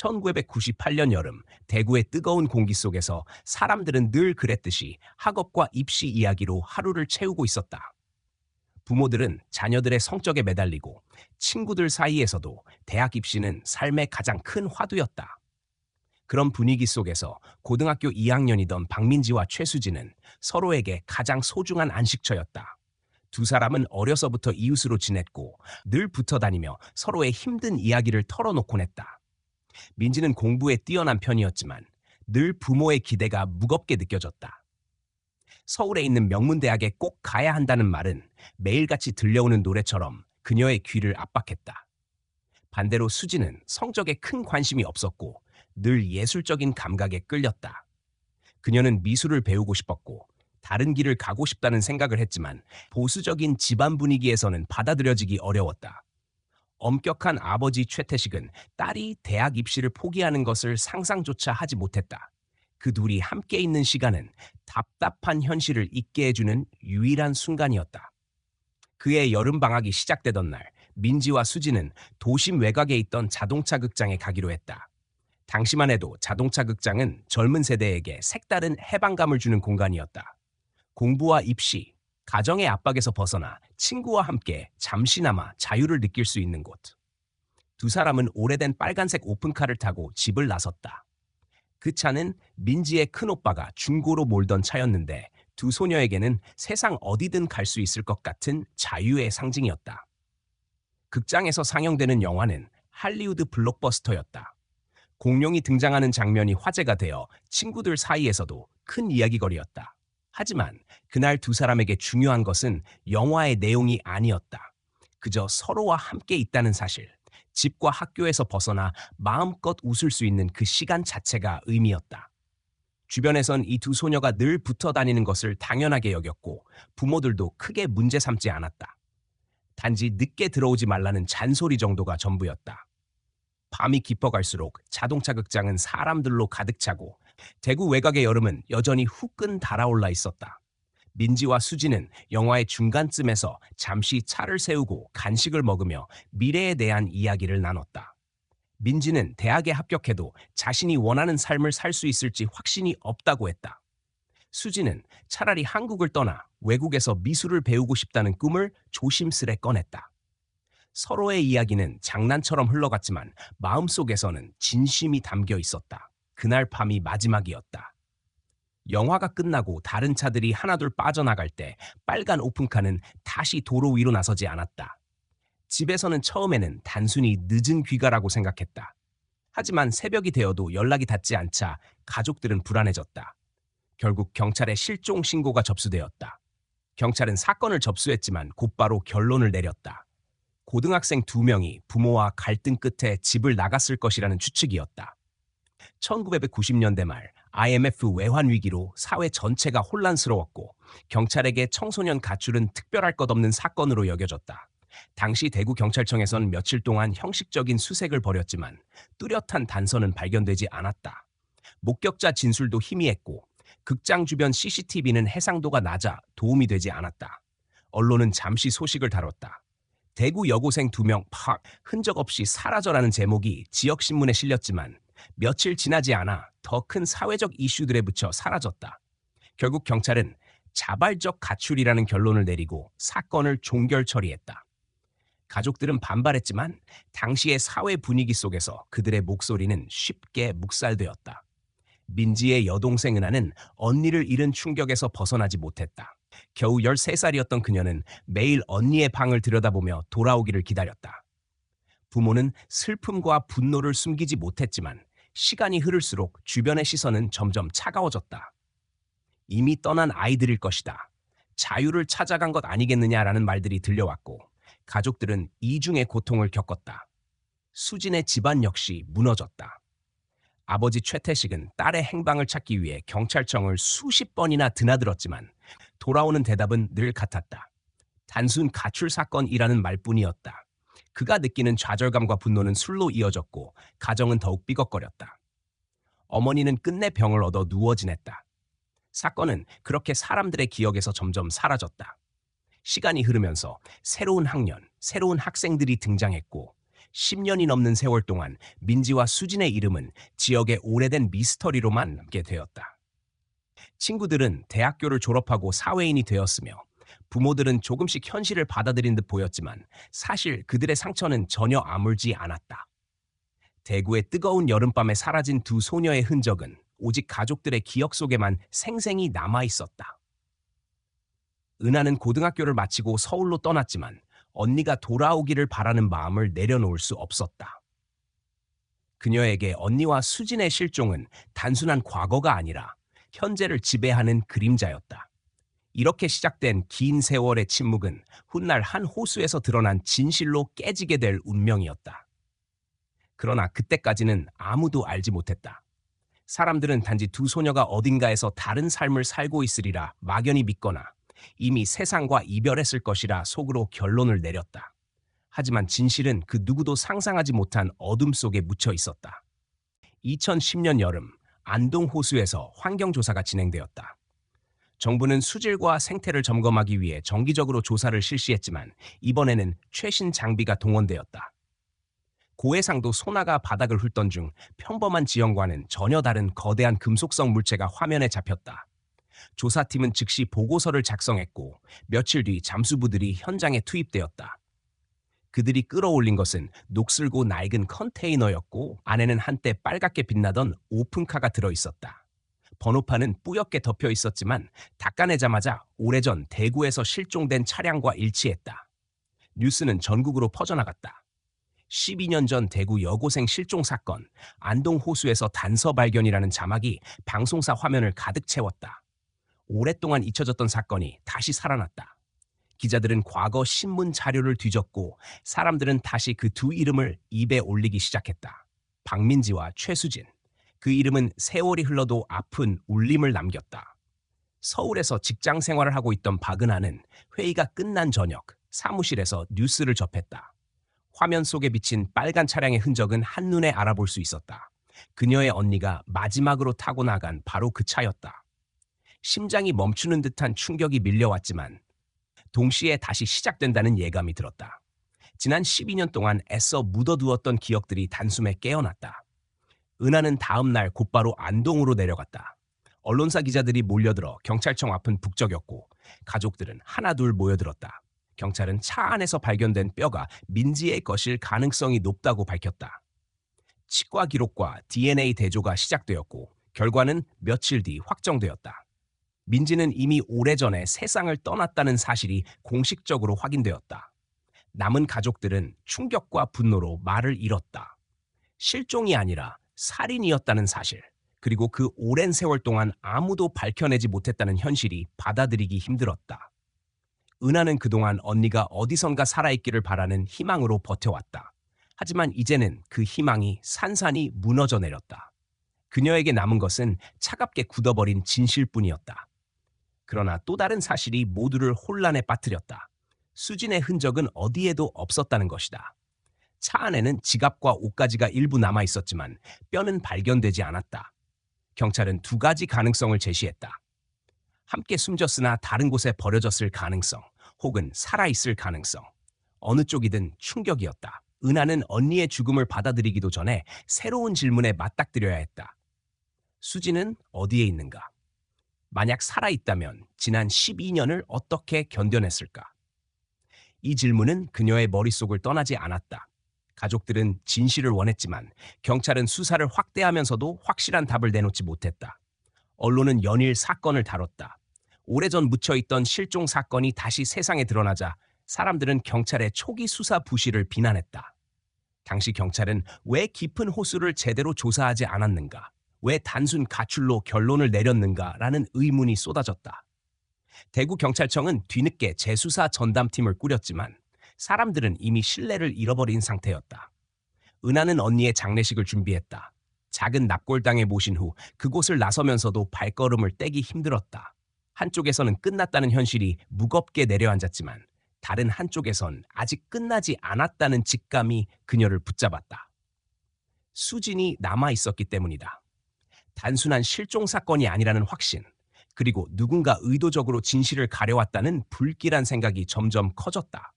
1998년 여름 대구의 뜨거운 공기 속에서 사람들은 늘 그랬듯이 학업과 입시 이야기로 하루를 채우고 있었다. 부모들은 자녀들의 성적에 매달리고 친구들 사이에서도 대학 입시는 삶의 가장 큰 화두였다. 그런 분위기 속에서 고등학교 2학년이던 박민지와 최수진은 서로에게 가장 소중한 안식처였다. 두 사람은 어려서부터 이웃으로 지냈고 늘 붙어 다니며 서로의 힘든 이야기를 털어놓곤 했다. 민지는 공부에 뛰어난 편이었지만 늘 부모의 기대가 무겁게 느껴졌다. 서울에 있는 명문대학에 꼭 가야 한다는 말은 매일같이 들려오는 노래처럼 그녀의 귀를 압박했다. 반대로 수지는 성적에 큰 관심이 없었고 늘 예술적인 감각에 끌렸다. 그녀는 미술을 배우고 싶었고 다른 길을 가고 싶다는 생각을 했지만 보수적인 집안 분위기에서는 받아들여지기 어려웠다. 엄격한 아버지 최태식은 딸이 대학 입시를 포기하는 것을 상상조차 하지 못했다. 그 둘이 함께 있는 시간은 답답한 현실을 잊게 해주는 유일한 순간이었다. 그의 여름방학이 시작되던 날, 민지와 수지는 도심 외곽에 있던 자동차 극장에 가기로 했다. 당시만 해도 자동차 극장은 젊은 세대에게 색다른 해방감을 주는 공간이었다. 공부와 입시, 가정의 압박에서 벗어나 친구와 함께 잠시나마 자유를 느낄 수 있는 곳. 두 사람은 오래된 빨간색 오픈카를 타고 집을 나섰다. 그 차는 민지의 큰오빠가 중고로 몰던 차였는데 두 소녀에게는 세상 어디든 갈 수 있을 것 같은 자유의 상징이었다. 극장에서 상영되는 영화는 할리우드 블록버스터였다. 공룡이 등장하는 장면이 화제가 되어 친구들 사이에서도 큰 이야기거리였다. 하지만 그날 두 사람에게 중요한 것은 영화의 내용이 아니었다. 그저 서로와 함께 있다는 사실, 집과 학교에서 벗어나 마음껏 웃을 수 있는 그 시간 자체가 의미였다. 주변에선 이 두 소녀가 늘 붙어 다니는 것을 당연하게 여겼고 부모들도 크게 문제 삼지 않았다. 단지 늦게 들어오지 말라는 잔소리 정도가 전부였다. 밤이 깊어갈수록 자동차 극장은 사람들로 가득 차고 대구 외곽의 여름은 여전히 후끈 달아올라 있었다. 민지와 수지는 영화의 중간쯤에서 잠시 차를 세우고 간식을 먹으며 미래에 대한 이야기를 나눴다. 민지는 대학에 합격해도 자신이 원하는 삶을 살 수 있을지 확신이 없다고 했다. 수지는 차라리 한국을 떠나 외국에서 미술을 배우고 싶다는 꿈을 조심스레 꺼냈다. 서로의 이야기는 장난처럼 흘러갔지만 마음속에서는 진심이 담겨 있었다. 그날 밤이 마지막이었다. 영화가 끝나고 다른 차들이 하나둘 빠져나갈 때 빨간 오픈카는 다시 도로 위로 나서지 않았다. 집에서는 처음에는 단순히 늦은 귀가라고 생각했다. 하지만 새벽이 되어도 연락이 닿지 않자 가족들은 불안해졌다. 결국 경찰에 실종 신고가 접수되었다. 경찰은 사건을 접수했지만 곧바로 결론을 내렸다. 고등학생 2명이 부모와 갈등 끝에 집을 나갔을 것이라는 추측이었다. 1990년대 말 IMF 외환 위기로 사회 전체가 혼란스러웠고 경찰에게 청소년 가출은 특별할 것 없는 사건으로 여겨졌다. 당시 대구경찰청에선 며칠 동안 형식적인 수색을 벌였지만 뚜렷한 단서는 발견되지 않았다. 목격자 진술도 희미했고 극장 주변 CCTV는 해상도가 낮아 도움이 되지 않았다. 언론은 잠시 소식을 다뤘다. 대구 여고생 2명 팍 흔적 없이 사라져라는 제목이 지역신문에 실렸지만 며칠 지나지 않아 더 큰 사회적 이슈들에 붙여 사라졌다. 결국 경찰은 자발적 가출이라는 결론을 내리고 사건을 종결 처리했다. 가족들은 반발했지만 당시의 사회 분위기 속에서 그들의 목소리는 쉽게 묵살되었다. 민지의 여동생 은하는 언니를 잃은 충격에서 벗어나지 못했다. 겨우 13살이었던 그녀는 매일 언니의 방을 들여다보며 돌아오기를 기다렸다. 부모는 슬픔과 분노를 숨기지 못했지만 시간이 흐를수록 주변의 시선은 점점 차가워졌다. 이미 떠난 아이들일 것이다. 자유를 찾아간 것 아니겠느냐라는 말들이 들려왔고 가족들은 이중의 고통을 겪었다. 수진의 집안 역시 무너졌다. 아버지 최태식은 딸의 행방을 찾기 위해 경찰청을 수십 번이나 드나들었지만 돌아오는 대답은 늘 같았다. 단순 가출 사건이라는 말뿐이었다. 그가 느끼는 좌절감과 분노는 술로 이어졌고 가정은 더욱 삐걱거렸다. 어머니는 끝내 병을 얻어 누워 지냈다. 사건은 그렇게 사람들의 기억에서 점점 사라졌다. 시간이 흐르면서 새로운 학년, 새로운 학생들이 등장했고 10년이 넘는 세월 동안 민지와 수진의 이름은 지역의 오래된 미스터리로만 남게 되었다. 친구들은 대학교를 졸업하고 사회인이 되었으며 부모들은 조금씩 현실을 받아들인 듯 보였지만 사실 그들의 상처는 전혀 아물지 않았다. 대구의 뜨거운 여름밤에 사라진 두 소녀의 흔적은 오직 가족들의 기억 속에만 생생히 남아 있었다. 은하는 고등학교를 마치고 서울로 떠났지만 언니가 돌아오기를 바라는 마음을 내려놓을 수 없었다. 그녀에게 언니와 수진의 실종은 단순한 과거가 아니라 현재를 지배하는 그림자였다. 이렇게 시작된 긴 세월의 침묵은 훗날 한 호수에서 드러난 진실로 깨지게 될 운명이었다. 그러나 그때까지는 아무도 알지 못했다. 사람들은 단지 두 소녀가 어딘가에서 다른 삶을 살고 있으리라 막연히 믿거나 이미 세상과 이별했을 것이라 속으로 결론을 내렸다. 하지만 진실은 그 누구도 상상하지 못한 어둠 속에 묻혀 있었다. 2010년 여름, 안동 호수에서 환경조사가 진행되었다. 정부는 수질과 생태를 점검하기 위해 정기적으로 조사를 실시했지만 이번에는 최신 장비가 동원되었다. 고해상도 소나가 바닥을 훑던 중 평범한 지형과는 전혀 다른 거대한 금속성 물체가 화면에 잡혔다. 조사팀은 즉시 보고서를 작성했고 며칠 뒤 잠수부들이 현장에 투입되었다. 그들이 끌어올린 것은 녹슬고 낡은 컨테이너였고 안에는 한때 빨갛게 빛나던 오픈카가 들어있었다. 번호판은 뿌옇게 덮여 있었지만 닦아내자마자 오래전 대구에서 실종된 차량과 일치했다. 뉴스는 전국으로 퍼져나갔다. 12년 전 대구 여고생 실종 사건, 안동 호수에서 단서 발견이라는 자막이 방송사 화면을 가득 채웠다. 오랫동안 잊혀졌던 사건이 다시 살아났다. 기자들은 과거 신문 자료를 뒤졌고 사람들은 다시 그 두 이름을 입에 올리기 시작했다. 박민지와 최수진. 그 이름은 세월이 흘러도 아픈 울림을 남겼다. 서울에서 직장 생활을 하고 있던 박은하는 회의가 끝난 저녁 사무실에서 뉴스를 접했다. 화면 속에 비친 빨간 차량의 흔적은 한눈에 알아볼 수 있었다. 그녀의 언니가 마지막으로 타고 나간 바로 그 차였다. 심장이 멈추는 듯한 충격이 밀려왔지만 동시에 다시 시작된다는 예감이 들었다. 지난 12년 동안 애써 묻어두었던 기억들이 단숨에 깨어났다. 은하는 다음 날 곧바로 안동으로 내려갔다. 언론사 기자들이 몰려들어 경찰청 앞은 북적였고 가족들은 하나둘 모여들었다. 경찰은 차 안에서 발견된 뼈가 민지의 것일 가능성이 높다고 밝혔다. 치과 기록과 DNA 대조가 시작되었고 결과는 며칠 뒤 확정되었다. 민지는 이미 오래전에 세상을 떠났다는 사실이 공식적으로 확인되었다. 남은 가족들은 충격과 분노로 말을 잃었다. 실종이 아니라 살인이었다는 사실, 그리고 그 오랜 세월 동안 아무도 밝혀내지 못했다는 현실이 받아들이기 힘들었다. 은하는 그동안 언니가 어디선가 살아있기를 바라는 희망으로 버텨왔다. 하지만 이제는 그 희망이 산산이 무너져 내렸다. 그녀에게 남은 것은 차갑게 굳어버린 진실뿐이었다. 그러나 또 다른 사실이 모두를 혼란에 빠뜨렸다. 수진의 흔적은 어디에도 없었다는 것이다. 차 안에는 지갑과 옷가지가 일부 남아 있었지만 뼈는 발견되지 않았다. 경찰은 두 가지 가능성을 제시했다. 함께 숨졌으나 다른 곳에 버려졌을 가능성, 혹은 살아있을 가능성. 어느 쪽이든 충격이었다. 은하는 언니의 죽음을 받아들이기도 전에 새로운 질문에 맞닥뜨려야 했다. 수진은 어디에 있는가? 만약 살아있다면 지난 12년을 어떻게 견뎌냈을까? 이 질문은 그녀의 머릿속을 떠나지 않았다. 가족들은 진실을 원했지만 경찰은 수사를 확대하면서도 확실한 답을 내놓지 못했다. 언론은 연일 사건을 다뤘다. 오래전 묻혀있던 실종 사건이 다시 세상에 드러나자 사람들은 경찰의 초기 수사 부실을 비난했다. 당시 경찰은 왜 깊은 호수를 제대로 조사하지 않았는가? 왜 단순 가출로 결론을 내렸는가라는 의문이 쏟아졌다. 대구경찰청은 뒤늦게 재수사 전담팀을 꾸렸지만 사람들은 이미 신뢰를 잃어버린 상태였다. 은하는 언니의 장례식을 준비했다. 작은 납골당에 모신 후 그곳을 나서면서도 발걸음을 떼기 힘들었다. 한쪽에서는 끝났다는 현실이 무겁게 내려앉았지만 다른 한쪽에선 아직 끝나지 않았다는 직감이 그녀를 붙잡았다. 수진이 남아 있었기 때문이다. 단순한 실종 사건이 아니라는 확신, 그리고 누군가 의도적으로 진실을 가려왔다는 불길한 생각이 점점 커졌다.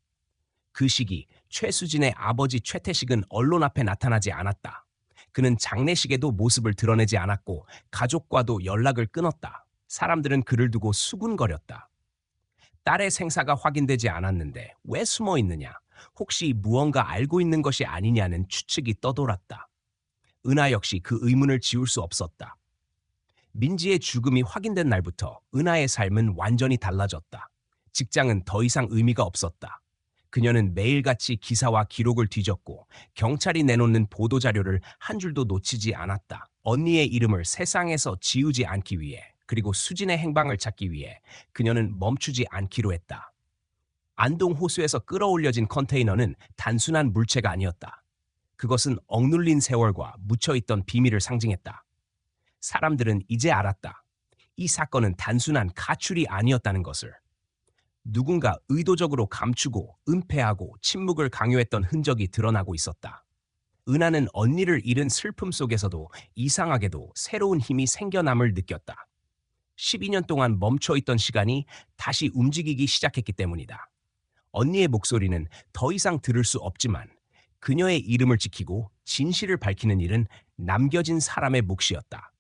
그 시기 최수진의 아버지 최태식은 언론 앞에 나타나지 않았다. 그는 장례식에도 모습을 드러내지 않았고 가족과도 연락을 끊었다. 사람들은 그를 두고 수군거렸다. 딸의 생사가 확인되지 않았는데 왜 숨어 있느냐? 혹시 무언가 알고 있는 것이 아니냐는 추측이 떠돌았다. 은하 역시 그 의문을 지울 수 없었다. 민지의 죽음이 확인된 날부터 은하의 삶은 완전히 달라졌다. 직장은 더 이상 의미가 없었다. 그녀는 매일같이 기사와 기록을 뒤졌고 경찰이 내놓는 보도자료를 한 줄도 놓치지 않았다. 언니의 이름을 세상에서 지우지 않기 위해, 그리고 수진의 행방을 찾기 위해 그녀는 멈추지 않기로 했다. 안동 호수에서 끌어올려진 컨테이너는 단순한 물체가 아니었다. 그것은 억눌린 세월과 묻혀있던 비밀을 상징했다. 사람들은 이제 알았다. 이 사건은 단순한 가출이 아니었다는 것을. 누군가 의도적으로 감추고 은폐하고 침묵을 강요했던 흔적이 드러나고 있었다. 은하는 언니를 잃은 슬픔 속에서도 이상하게도 새로운 힘이 생겨남을 느꼈다. 12년 동안 멈춰있던 시간이 다시 움직이기 시작했기 때문이다. 언니의 목소리는 더 이상 들을 수 없지만 그녀의 이름을 지키고 진실을 밝히는 일은 남겨진 사람의 몫이었다.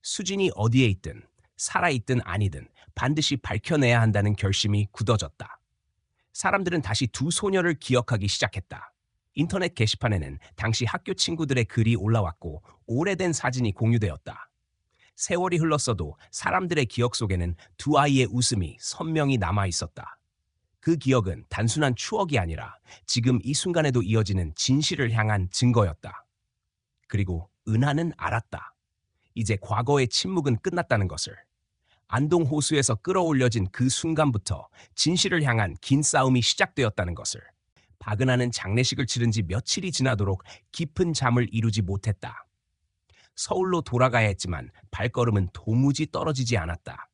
수진이 어디에 있든 살아있든 아니든 반드시 밝혀내야 한다는 결심이 굳어졌다. 사람들은 다시 두 소녀를 기억하기 시작했다. 인터넷 게시판에는 당시 학교 친구들의 글이 올라왔고 오래된 사진이 공유되었다. 세월이 흘렀어도 사람들의 기억 속에는 두 아이의 웃음이 선명히 남아 있었다. 그 기억은 단순한 추억이 아니라 지금 이 순간에도 이어지는 진실을 향한 증거였다. 그리고 은하는 알았다. 이제 과거의 침묵은 끝났다는 것을. 안동 호수에서 끌어올려진 그 순간부터 진실을 향한 긴 싸움이 시작되었다는 것을. 박은하는 장례식을 치른 지 며칠이 지나도록 깊은 잠을 이루지 못했다. 서울로 돌아가야 했지만 발걸음은 도무지 떨어지지 않았다.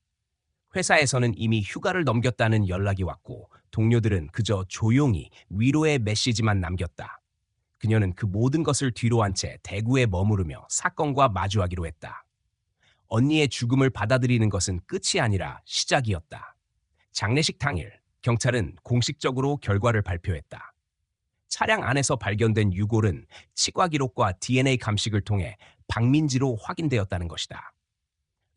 회사에서는 이미 휴가를 넘겼다는 연락이 왔고 동료들은 그저 조용히 위로의 메시지만 남겼다. 그녀는 그 모든 것을 뒤로 한 채 대구에 머무르며 사건과 마주하기로 했다. 언니의 죽음을 받아들이는 것은 끝이 아니라 시작이었다. 장례식 당일, 경찰은 공식적으로 결과를 발표했다. 차량 안에서 발견된 유골은 치과 기록과 DNA 감식을 통해 박민지로 확인되었다는 것이다.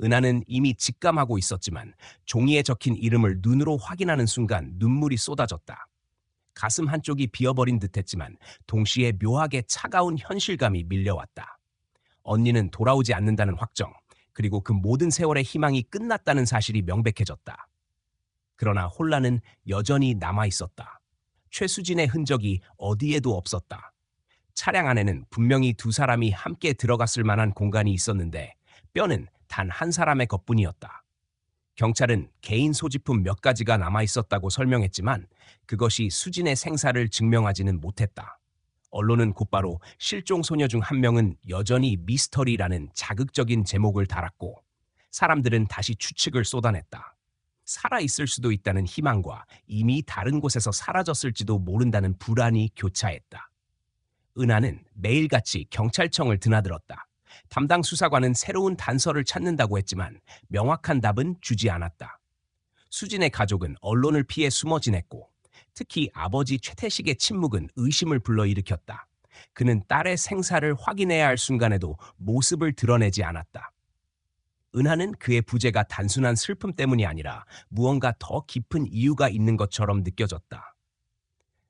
은하는 이미 직감하고 있었지만 종이에 적힌 이름을 눈으로 확인하는 순간 눈물이 쏟아졌다. 가슴 한쪽이 비어버린 듯했지만 동시에 묘하게 차가운 현실감이 밀려왔다. 언니는 돌아오지 않는다는 확정, 그리고 그 모든 세월의 희망이 끝났다는 사실이 명백해졌다. 그러나 혼란은 여전히 남아있었다. 최수진의 흔적이 어디에도 없었다. 차량 안에는 분명히 두 사람이 함께 들어갔을 만한 공간이 있었는데 뼈는 단 한 사람의 것뿐이었다. 경찰은 개인 소지품 몇 가지가 남아있었다고 설명했지만 그것이 수진의 생사를 증명하지는 못했다. 언론은 곧바로 실종 소녀 중 한 명은 여전히 미스터리라는 자극적인 제목을 달았고 사람들은 다시 추측을 쏟아냈다. 살아있을 수도 있다는 희망과 이미 다른 곳에서 사라졌을지도 모른다는 불안이 교차했다. 은하는 매일같이 경찰청을 드나들었다. 담당 수사관은 새로운 단서를 찾는다고 했지만 명확한 답은 주지 않았다. 수진의 가족은 언론을 피해 숨어 지냈고 특히 아버지 최태식의 침묵은 의심을 불러일으켰다. 그는 딸의 생사를 확인해야 할 순간에도 모습을 드러내지 않았다. 은하는 그의 부재가 단순한 슬픔 때문이 아니라 무언가 더 깊은 이유가 있는 것처럼 느껴졌다.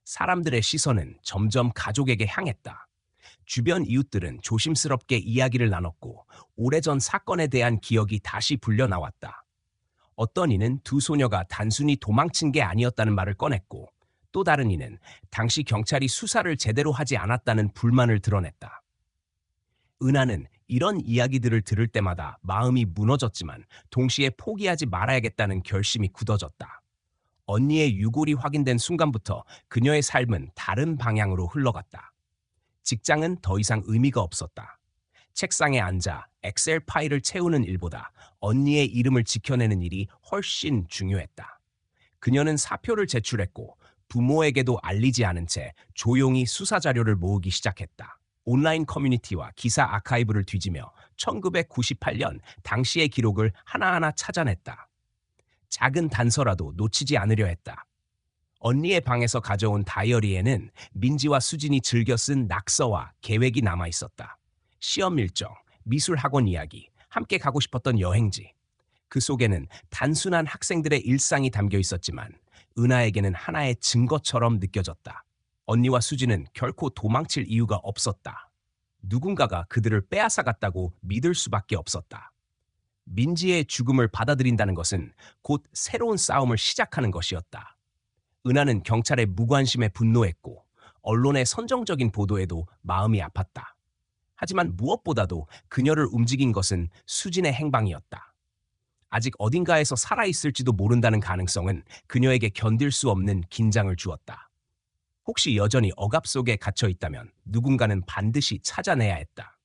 사람들의 시선은 점점 가족에게 향했다. 주변 이웃들은 조심스럽게 이야기를 나눴고 오래전 사건에 대한 기억이 다시 불려나왔다. 어떤 이는 두 소녀가 단순히 도망친 게 아니었다는 말을 꺼냈고 또 다른 이는 당시 경찰이 수사를 제대로 하지 않았다는 불만을 드러냈다. 은하는 이런 이야기들을 들을 때마다 마음이 무너졌지만 동시에 포기하지 말아야겠다는 결심이 굳어졌다. 언니의 유골이 확인된 순간부터 그녀의 삶은 다른 방향으로 흘러갔다. 직장은 더 이상 의미가 없었다. 책상에 앉아 엑셀 파일을 채우는 일보다 언니의 이름을 지켜내는 일이 훨씬 중요했다. 그녀는 사표를 제출했고 부모에게도 알리지 않은 채 조용히 수사 자료를 모으기 시작했다. 온라인 커뮤니티와 기사 아카이브를 뒤지며 1998년 당시의 기록을 하나하나 찾아냈다. 작은 단서라도 놓치지 않으려 했다. 언니의 방에서 가져온 다이어리에는 민지와 수진이 즐겨 쓴 낙서와 계획이 남아 있었다. 시험 일정, 미술 학원 이야기, 함께 가고 싶었던 여행지. 그 속에는 단순한 학생들의 일상이 담겨 있었지만 은하에게는 하나의 증거처럼 느껴졌다. 언니와 수진은 결코 도망칠 이유가 없었다. 누군가가 그들을 빼앗아갔다고 믿을 수밖에 없었다. 민지의 죽음을 받아들인다는 것은 곧 새로운 싸움을 시작하는 것이었다. 은하는 경찰의 무관심에 분노했고 언론의 선정적인 보도에도 마음이 아팠다. 하지만 무엇보다도 그녀를 움직인 것은 수진의 행방이었다. 아직 어딘가에서 살아있을지도 모른다는 가능성은 그녀에게 견딜 수 없는 긴장을 주었다. 혹시 여전히 억압 속에 갇혀 있다면 누군가는 반드시 찾아내야 했다.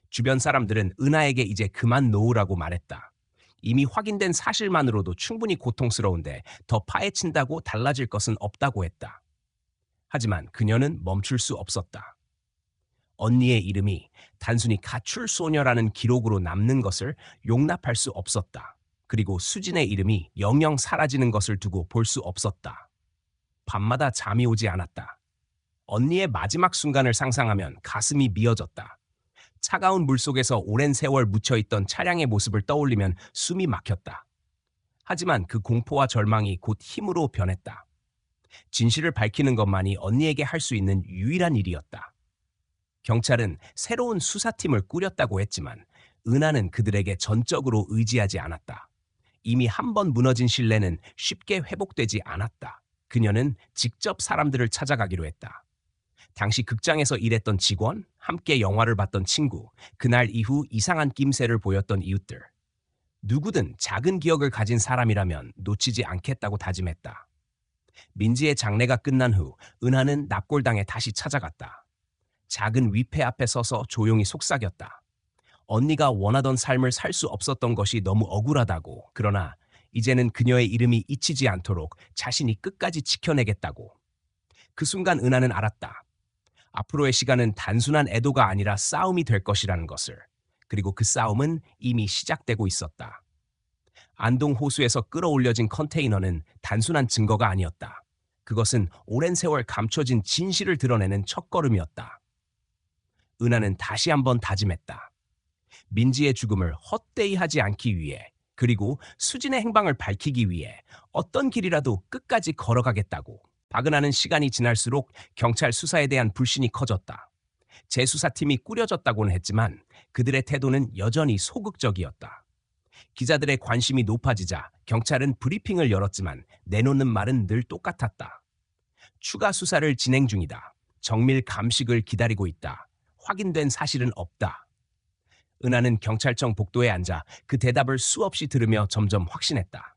주변 사람들은 은하에게 이제 그만 놓으라고 말했다. 이미 확인된 사실만으로도 충분히 고통스러운데 더 파헤친다고 달라질 것은 없다고 했다. 하지만 그녀는 멈출 수 없었다. 언니의 이름이 단순히 가출 소녀라는 기록으로 남는 것을 용납할 수 없었다. 그리고 수진의 이름이 영영 사라지는 것을 두고 볼 수 없었다. 밤마다 잠이 오지 않았다. 언니의 마지막 순간을 상상하면 가슴이 미어졌다. 차가운 물속에서 오랜 세월 묻혀있던 차량의 모습을 떠올리면 숨이 막혔다. 하지만 그 공포와 절망이 곧 힘으로 변했다. 진실을 밝히는 것만이 언니에게 할 수 있는 유일한 일이었다. 경찰은 새로운 수사팀을 꾸렸다고 했지만 은하는 그들에게 전적으로 의지하지 않았다. 이미 한 번 무너진 신뢰는 쉽게 회복되지 않았다. 그녀는 직접 사람들을 찾아가기로 했다. 당시 극장에서 일했던 직원, 함께 영화를 봤던 친구, 그날 이후 이상한 낌새를 보였던 이웃들. 누구든 작은 기억을 가진 사람이라면 놓치지 않겠다고 다짐했다. 민지의 장례가 끝난 후 은하는 납골당에 다시 찾아갔다. 작은 위패 앞에 서서 조용히 속삭였다. 언니가 원하던 삶을 살 수 없었던 것이 너무 억울하다고, 그러나 이제는 그녀의 이름이 잊히지 않도록 자신이 끝까지 지켜내겠다고. 그 순간 은하는 알았다. 앞으로의 시간은 단순한 애도가 아니라 싸움이 될 것이라는 것을. 그리고 그 싸움은 이미 시작되고 있었다. 안동 호수에서 끌어올려진 컨테이너는 단순한 증거가 아니었다. 그것은 오랜 세월 감춰진 진실을 드러내는 첫걸음이었다. 은하는 다시 한번 다짐했다. 민지의 죽음을 헛되이 하지 않기 위해, 그리고 수진의 행방을 밝히기 위해 어떤 길이라도 끝까지 걸어가겠다고. 박은하는 시간이 지날수록 경찰 수사에 대한 불신이 커졌다. 재수사팀이 꾸려졌다고는 했지만 그들의 태도는 여전히 소극적이었다. 기자들의 관심이 높아지자 경찰은 브리핑을 열었지만 내놓는 말은 늘 똑같았다. 추가 수사를 진행 중이다. 정밀 감식을 기다리고 있다. 확인된 사실은 없다. 은하는 경찰청 복도에 앉아 그 대답을 수없이 들으며 점점 확신했다.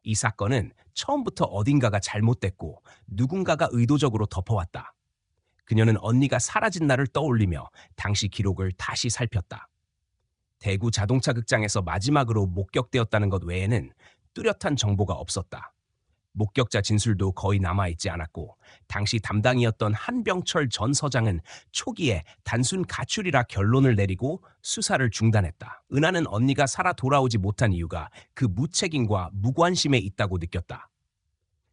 이 사건은 처음부터 어딘가가 잘못됐고 누군가가 의도적으로 덮어왔다. 그녀는 언니가 사라진 날을 떠올리며 당시 기록을 다시 살폈다. 대구 자동차 극장에서 마지막으로 목격되었다는 것 외에는 뚜렷한 정보가 없었다. 목격자 진술도 거의 남아있지 않았고 당시 담당이었던 한병철 전 서장은 초기에 단순 가출이라 결론을 내리고 수사를 중단했다. 은하는 언니가 살아 돌아오지 못한 이유가 그 무책임과 무관심에 있다고 느꼈다.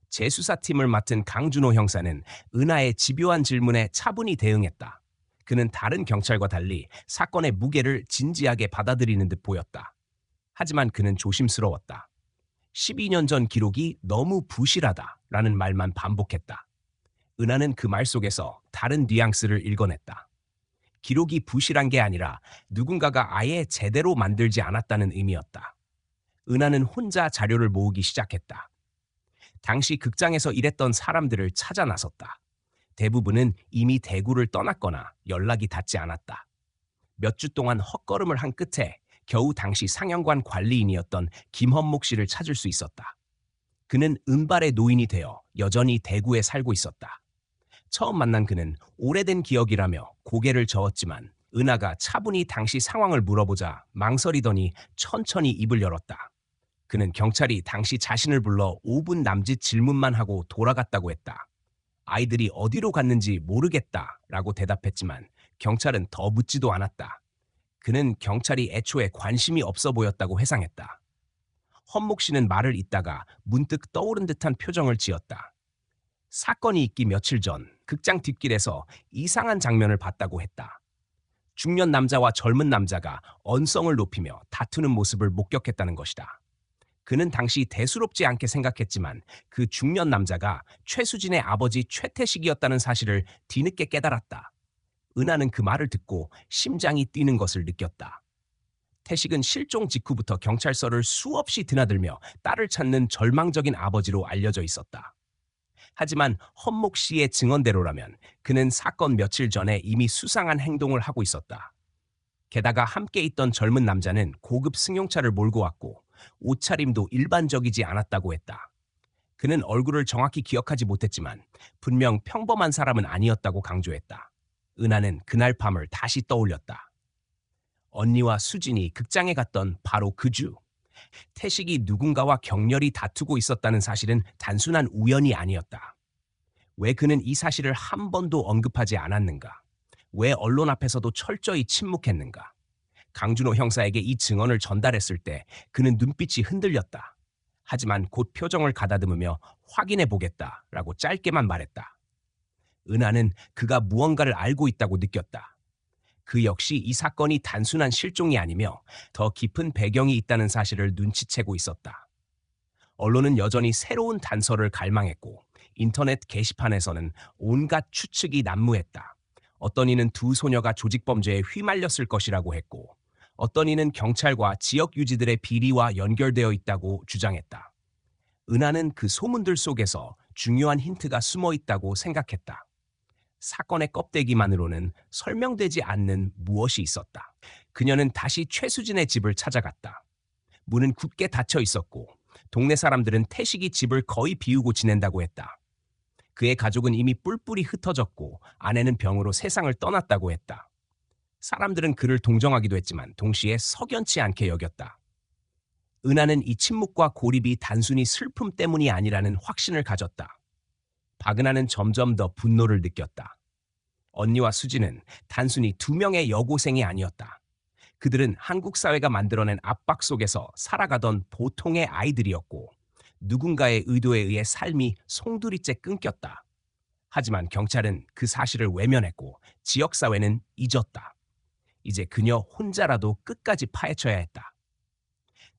재수사팀을 맡은 강준호 형사는 은하의 집요한 질문에 차분히 대응했다. 그는 다른 경찰과 달리 사건의 무게를 진지하게 받아들이는 듯 보였다. 하지만 그는 조심스러웠다. 12년 전 기록이 너무 부실하다라는 말만 반복했다. 은하는 그 말 속에서 다른 뉘앙스를 읽어냈다. 기록이 부실한 게 아니라 누군가가 아예 제대로 만들지 않았다는 의미였다. 은하는 혼자 자료를 모으기 시작했다. 당시 극장에서 일했던 사람들을 찾아 나섰다. 대부분은 이미 대구를 떠났거나 연락이 닿지 않았다. 몇 주 동안 헛걸음을 한 끝에 겨우 당시 상영관 관리인이었던 김헌목 씨를 찾을 수 있었다. 그는 은발의 노인이 되어 여전히 대구에 살고 있었다. 처음 만난 그는 오래된 기억이라며 고개를 저었지만 은하가 차분히 당시 상황을 물어보자 망설이더니 천천히 입을 열었다. 그는 경찰이 당시 자신을 불러 5분 남짓 질문만 하고 돌아갔다고 했다. 아이들이 어디로 갔는지 모르겠다라고 대답했지만 경찰은 더 묻지도 않았다. 그는 경찰이 애초에 관심이 없어 보였다고 회상했다. 헌목 씨는 말을 잇다가 문득 떠오른 듯한 표정을 지었다. 사건이 있기 며칠 전 극장 뒷길에서 이상한 장면을 봤다고 했다. 중년 남자와 젊은 남자가 언성을 높이며 다투는 모습을 목격했다는 것이다. 그는 당시 대수롭지 않게 생각했지만 그 중년 남자가 최수진의 아버지 최태식이었다는 사실을 뒤늦게 깨달았다. 은하는 그 말을 듣고 심장이 뛰는 것을 느꼈다. 태식은 실종 직후부터 경찰서를 수없이 드나들며 딸을 찾는 절망적인 아버지로 알려져 있었다. 하지만 헌목 씨의 증언대로라면 그는 사건 며칠 전에 이미 수상한 행동을 하고 있었다. 게다가 함께 있던 젊은 남자는 고급 승용차를 몰고 왔고 옷차림도 일반적이지 않았다고 했다. 그는 얼굴을 정확히 기억하지 못했지만 분명 평범한 사람은 아니었다고 강조했다. 은하는 그날 밤을 다시 떠올렸다. 언니와 수진이 극장에 갔던 바로 그 주. 태식이 누군가와 격렬히 다투고 있었다는 사실은 단순한 우연이 아니었다. 왜 그는 이 사실을 한 번도 언급하지 않았는가? 왜 언론 앞에서도 철저히 침묵했는가? 강준호 형사에게 이 증언을 전달했을 때 그는 눈빛이 흔들렸다. 하지만 곧 표정을 가다듬으며 확인해 보겠다라고 짧게만 말했다. 은하는 그가 무언가를 알고 있다고 느꼈다. 그 역시 이 사건이 단순한 실종이 아니며 더 깊은 배경이 있다는 사실을 눈치채고 있었다. 언론은 여전히 새로운 단서를 갈망했고 인터넷 게시판에서는 온갖 추측이 난무했다. 어떤 이는 두 소녀가 조직범죄에 휘말렸을 것이라고 했고 어떤 이는 경찰과 지역 유지들의 비리와 연결되어 있다고 주장했다. 은하는 그 소문들 속에서 중요한 힌트가 숨어 있다고 생각했다. 사건의 껍데기만으로는 설명되지 않는 무엇이 있었다. 그녀는 다시 최수진의 집을 찾아갔다. 문은 굳게 닫혀 있었고 동네 사람들은 태식이 집을 거의 비우고 지낸다고 했다. 그의 가족은 이미 뿔뿔이 흩어졌고 아내는 병으로 세상을 떠났다고 했다. 사람들은 그를 동정하기도 했지만 동시에 석연치 않게 여겼다. 은하는 이 침묵과 고립이 단순히 슬픔 때문이 아니라는 확신을 가졌다. 박은하는 점점 더 분노를 느꼈다. 언니와 수진은 단순히 두 명의 여고생이 아니었다. 그들은 한국 사회가 만들어낸 압박 속에서 살아가던 보통의 아이들이었고 누군가의 의도에 의해 삶이 송두리째 끊겼다. 하지만 경찰은 그 사실을 외면했고 지역사회는 잊었다. 이제 그녀 혼자라도 끝까지 파헤쳐야 했다.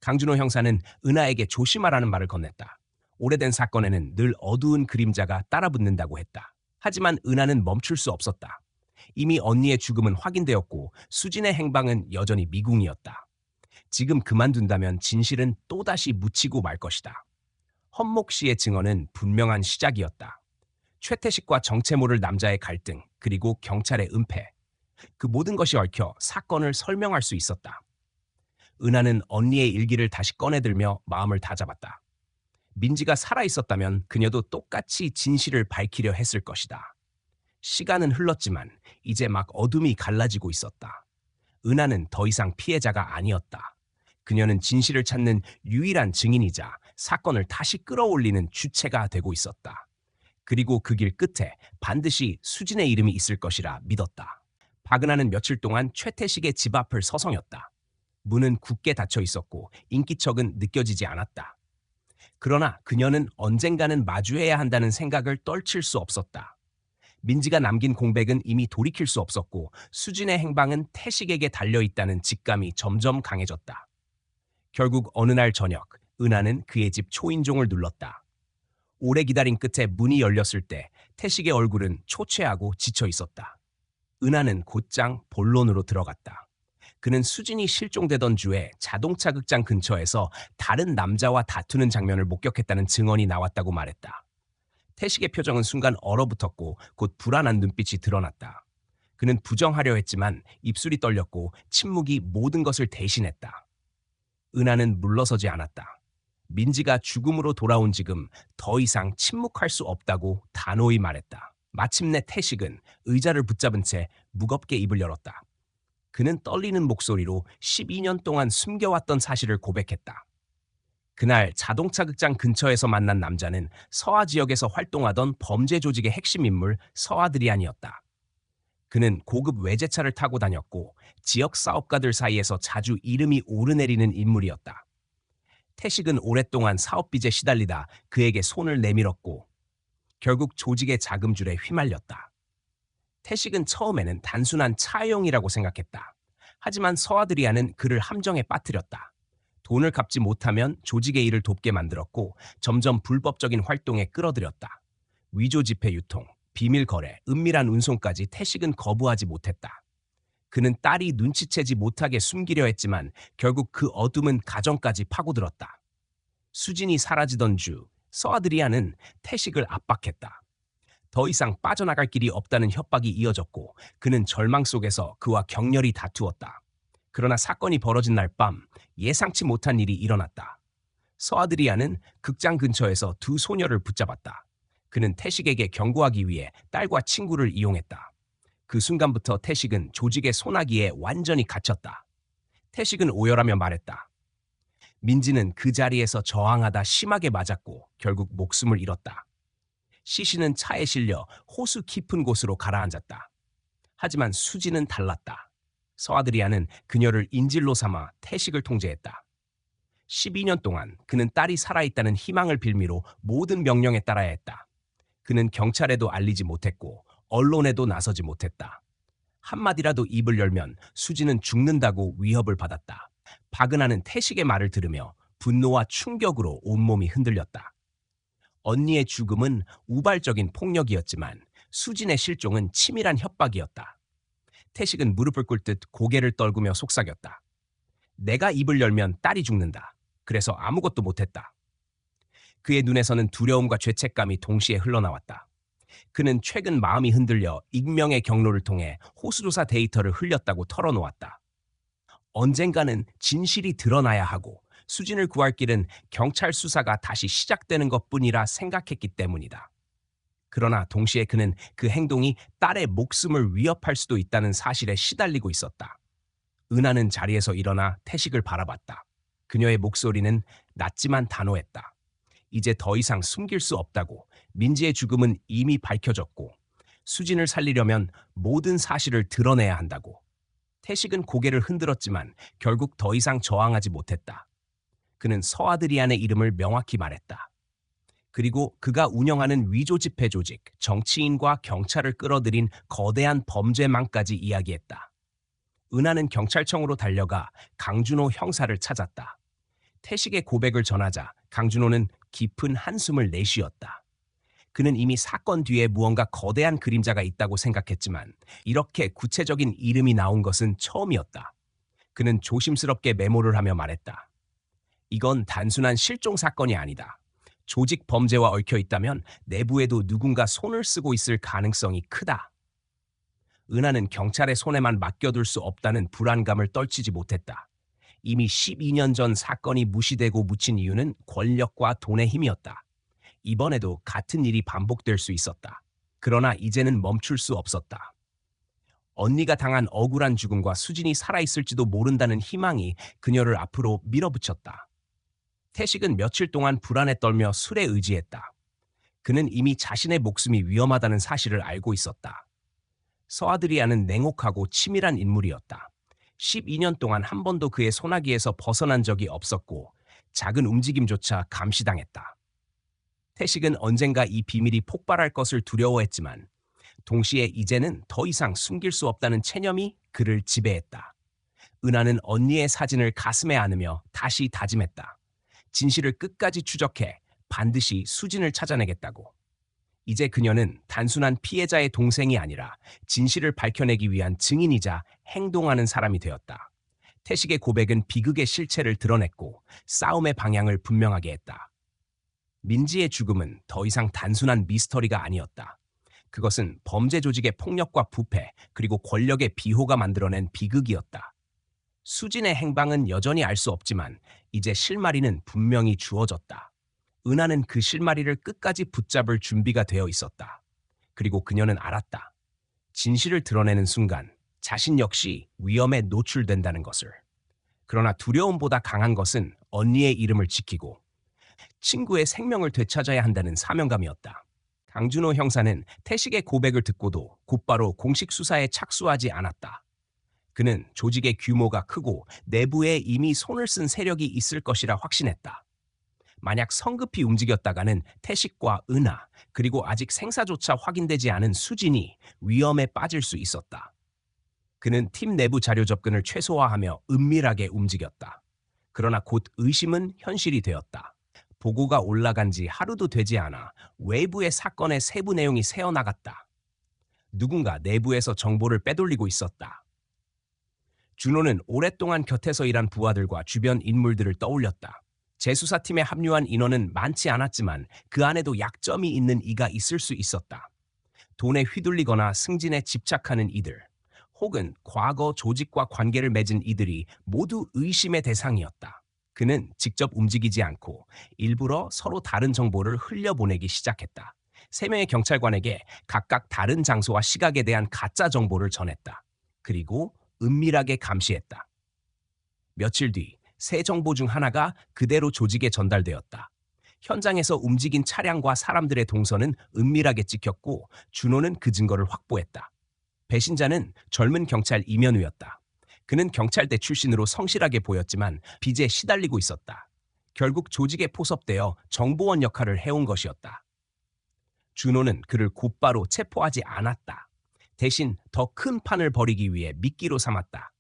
강준호 형사는 은하에게 조심하라는 말을 건넸다. 오래된 사건에는 늘 어두운 그림자가 따라붙는다고 했다. 하지만 은하는 멈출 수 없었다. 이미 언니의 죽음은 확인되었고 수진의 행방은 여전히 미궁이었다. 지금 그만둔다면 진실은 또다시 묻히고 말 것이다. 헌목 씨의 증언은 분명한 시작이었다. 최태식과 정체 모를 남자의 갈등, 그리고 경찰의 은폐. 그 모든 것이 얽혀 사건을 설명할 수 있었다. 은하는 언니의 일기를 다시 꺼내들며 마음을 다잡았다. 민지가 살아있었다면 그녀도 똑같이 진실을 밝히려 했을 것이다. 시간은 흘렀지만 이제 막 어둠이 갈라지고 있었다. 은하는 더 이상 피해자가 아니었다. 그녀는 진실을 찾는 유일한 증인이자 사건을 다시 끌어올리는 주체가 되고 있었다. 그리고 그 길 끝에 반드시 수진의 이름이 있을 것이라 믿었다. 박은하는 며칠 동안 최태식의 집 앞을 서성였다. 문은 굳게 닫혀 있었고 인기척은 느껴지지 않았다. 그러나 그녀는 언젠가는 마주해야 한다는 생각을 떨칠 수 없었다. 민지가 남긴 공백은 이미 돌이킬 수 없었고 수진의 행방은 태식에게 달려있다는 직감이 점점 강해졌다. 결국 어느 날 저녁 은하는 그의 집 초인종을 눌렀다. 오래 기다린 끝에 문이 열렸을 때 태식의 얼굴은 초췌하고 지쳐 있었다. 은하는 곧장 본론으로 들어갔다. 그는 수진이 실종되던 주에 자동차 극장 근처에서 다른 남자와 다투는 장면을 목격했다는 증언이 나왔다고 말했다. 태식의 표정은 순간 얼어붙었고 곧 불안한 눈빛이 드러났다. 그는 부정하려 했지만 입술이 떨렸고 침묵이 모든 것을 대신했다. 은하는 물러서지 않았다. 민지가 죽음으로 돌아온 지금 더 이상 침묵할 수 없다고 단호히 말했다. 마침내 태식은 의자를 붙잡은 채 무겁게 입을 열었다. 그는 떨리는 목소리로 12년 동안 숨겨왔던 사실을 고백했다. 그날 자동차 극장 근처에서 만난 남자는 서아 지역에서 활동하던 범죄 조직의 핵심 인물 서아드리안이었다. 그는 고급 외제차를 타고 다녔고 지역 사업가들 사이에서 자주 이름이 오르내리는 인물이었다. 태식은 오랫동안 사업빚에 시달리다 그에게 손을 내밀었고 결국 조직의 자금줄에 휘말렸다. 태식은 처음에는 단순한 차용이라고 생각했다. 하지만 서아드리아는 그를 함정에 빠뜨렸다. 돈을 갚지 못하면 조직의 일을 돕게 만들었고 점점 불법적인 활동에 끌어들였다. 위조 지폐 유통, 비밀 거래, 은밀한 운송까지 태식은 거부하지 못했다. 그는 딸이 눈치채지 못하게 숨기려 했지만 결국 그 어둠은 가정까지 파고들었다. 수진이 사라지던 주, 서아드리아는 태식을 압박했다. 더 이상 빠져나갈 길이 없다는 협박이 이어졌고 그는 절망 속에서 그와 격렬히 다투었다. 그러나 사건이 벌어진 날 밤 예상치 못한 일이 일어났다. 서아드리아는 극장 근처에서 두 소녀를 붙잡았다. 그는 태식에게 경고하기 위해 딸과 친구를 이용했다. 그 순간부터 태식은 조직의 소나기에 완전히 갇혔다. 태식은 오열하며 말했다. 민지는 그 자리에서 저항하다 심하게 맞았고 결국 목숨을 잃었다. 시신은 차에 실려 호수 깊은 곳으로 가라앉았다. 하지만 수지는 달랐다. 서아드리아는 그녀를 인질로 삼아 태식을 통제했다. 12년 동안 그는 딸이 살아있다는 희망을 빌미로 모든 명령에 따라야 했다. 그는 경찰에도 알리지 못했고 언론에도 나서지 못했다. 한마디라도 입을 열면 수지는 죽는다고 위협을 받았다. 박은하는 태식의 말을 들으며 분노와 충격으로 온몸이 흔들렸다. 언니의 죽음은 우발적인 폭력이었지만 수진의 실종은 치밀한 협박이었다. 태식은 무릎을 꿇듯 고개를 떨구며 속삭였다. 내가 입을 열면 딸이 죽는다. 그래서 아무것도 못했다. 그의 눈에서는 두려움과 죄책감이 동시에 흘러나왔다. 그는 최근 마음이 흔들려 익명의 경로를 통해 호수조사 데이터를 흘렸다고 털어놓았다. 언젠가는 진실이 드러나야 하고 수진을 구할 길은 경찰 수사가 다시 시작되는 것뿐이라 생각했기 때문이다. 그러나 동시에 그는 그 행동이 딸의 목숨을 위협할 수도 있다는 사실에 시달리고 있었다. 은하는 자리에서 일어나 태식을 바라봤다. 그녀의 목소리는 낮지만 단호했다. 이제 더 이상 숨길 수 없다고. 민지의 죽음은 이미 밝혀졌고 수진을 살리려면 모든 사실을 드러내야 한다고. 태식은 고개를 흔들었지만 결국 더 이상 저항하지 못했다. 그는 서아드리안의 이름을 명확히 말했다. 그리고 그가 운영하는 위조 지폐 조직, 정치인과 경찰을 끌어들인 거대한 범죄망까지 이야기했다. 은하는 경찰청으로 달려가 강준호 형사를 찾았다. 태식의 고백을 전하자 강준호는 깊은 한숨을 내쉬었다. 그는 이미 사건 뒤에 무언가 거대한 그림자가 있다고 생각했지만 이렇게 구체적인 이름이 나온 것은 처음이었다. 그는 조심스럽게 메모를 하며 말했다. 이건 단순한 실종 사건이 아니다. 조직 범죄와 얽혀 있다면 내부에도 누군가 손을 쓰고 있을 가능성이 크다. 은하는 경찰의 손에만 맡겨둘 수 없다는 불안감을 떨치지 못했다. 이미 12년 전 사건이 무시되고 묻힌 이유는 권력과 돈의 힘이었다. 이번에도 같은 일이 반복될 수 있었다. 그러나 이제는 멈출 수 없었다. 언니가 당한 억울한 죽음과 수진이 살아있을지도 모른다는 희망이 그녀를 앞으로 밀어붙였다. 태식은 며칠 동안 불안에 떨며 술에 의지했다. 그는 이미 자신의 목숨이 위험하다는 사실을 알고 있었다. 서아드리아는 냉혹하고 치밀한 인물이었다. 12년 동안 한 번도 그의 소나기에서 벗어난 적이 없었고 작은 움직임조차 감시당했다. 태식은 언젠가 이 비밀이 폭발할 것을 두려워했지만 동시에 이제는 더 이상 숨길 수 없다는 체념이 그를 지배했다. 은하는 언니의 사진을 가슴에 안으며 다시 다짐했다. 진실을 끝까지 추적해 반드시 수진을 찾아내겠다고. 이제 그녀는 단순한 피해자의 동생이 아니라 진실을 밝혀내기 위한 증인이자 행동하는 사람이 되었다. 태식의 고백은 비극의 실체를 드러냈고 싸움의 방향을 분명하게 했다. 민지의 죽음은 더 이상 단순한 미스터리가 아니었다. 그것은 범죄 조직의 폭력과 부패 그리고 권력의 비호가 만들어낸 비극이었다. 수진의 행방은 여전히 알 수 없지만 이제 실마리는 분명히 주어졌다. 은하는 그 실마리를 끝까지 붙잡을 준비가 되어 있었다. 그리고 그녀는 알았다. 진실을 드러내는 순간 자신 역시 위험에 노출된다는 것을. 그러나 두려움보다 강한 것은 언니의 이름을 지키고 친구의 생명을 되찾아야 한다는 사명감이었다. 강준호 형사는 태식의 고백을 듣고도 곧바로 공식 수사에 착수하지 않았다. 그는 조직의 규모가 크고 내부에 이미 손을 쓴 세력이 있을 것이라 확신했다. 만약 성급히 움직였다가는 태식과 은하, 그리고 아직 생사조차 확인되지 않은 수진이 위험에 빠질 수 있었다. 그는 팀 내부 자료 접근을 최소화하며 은밀하게 움직였다. 그러나 곧 의심은 현실이 되었다. 보고가 올라간 지 하루도 되지 않아 외부의 사건의 세부 내용이 새어나갔다. 누군가 내부에서 정보를 빼돌리고 있었다. 준호는 오랫동안 곁에서 일한 부하들과 주변 인물들을 떠올렸다. 재수사팀에 합류한 인원은 많지 않았지만 그 안에도 약점이 있는 이가 있을 수 있었다. 돈에 휘둘리거나 승진에 집착하는 이들, 혹은 과거 조직과 관계를 맺은 이들이 모두 의심의 대상이었다. 그는 직접 움직이지 않고 일부러 서로 다른 정보를 흘려보내기 시작했다. 세 명의 경찰관에게 각각 다른 장소와 시각에 대한 가짜 정보를 전했다. 그리고 은밀하게 감시했다. 며칠 뒤 새 정보 중 하나가 그대로 조직에 전달되었다. 현장에서 움직인 차량과 사람들의 동선은 은밀하게 찍혔고 준호는 그 증거를 확보했다. 배신자는 젊은 경찰 이면우였다. 그는 경찰대 출신으로 성실하게 보였지만 빚에 시달리고 있었다. 결국 조직에 포섭되어 정보원 역할을 해온 것이었다. 준호는 그를 곧바로 체포하지 않았다. 대신 더 큰 판을 벌이기 위해 미끼로 삼았다.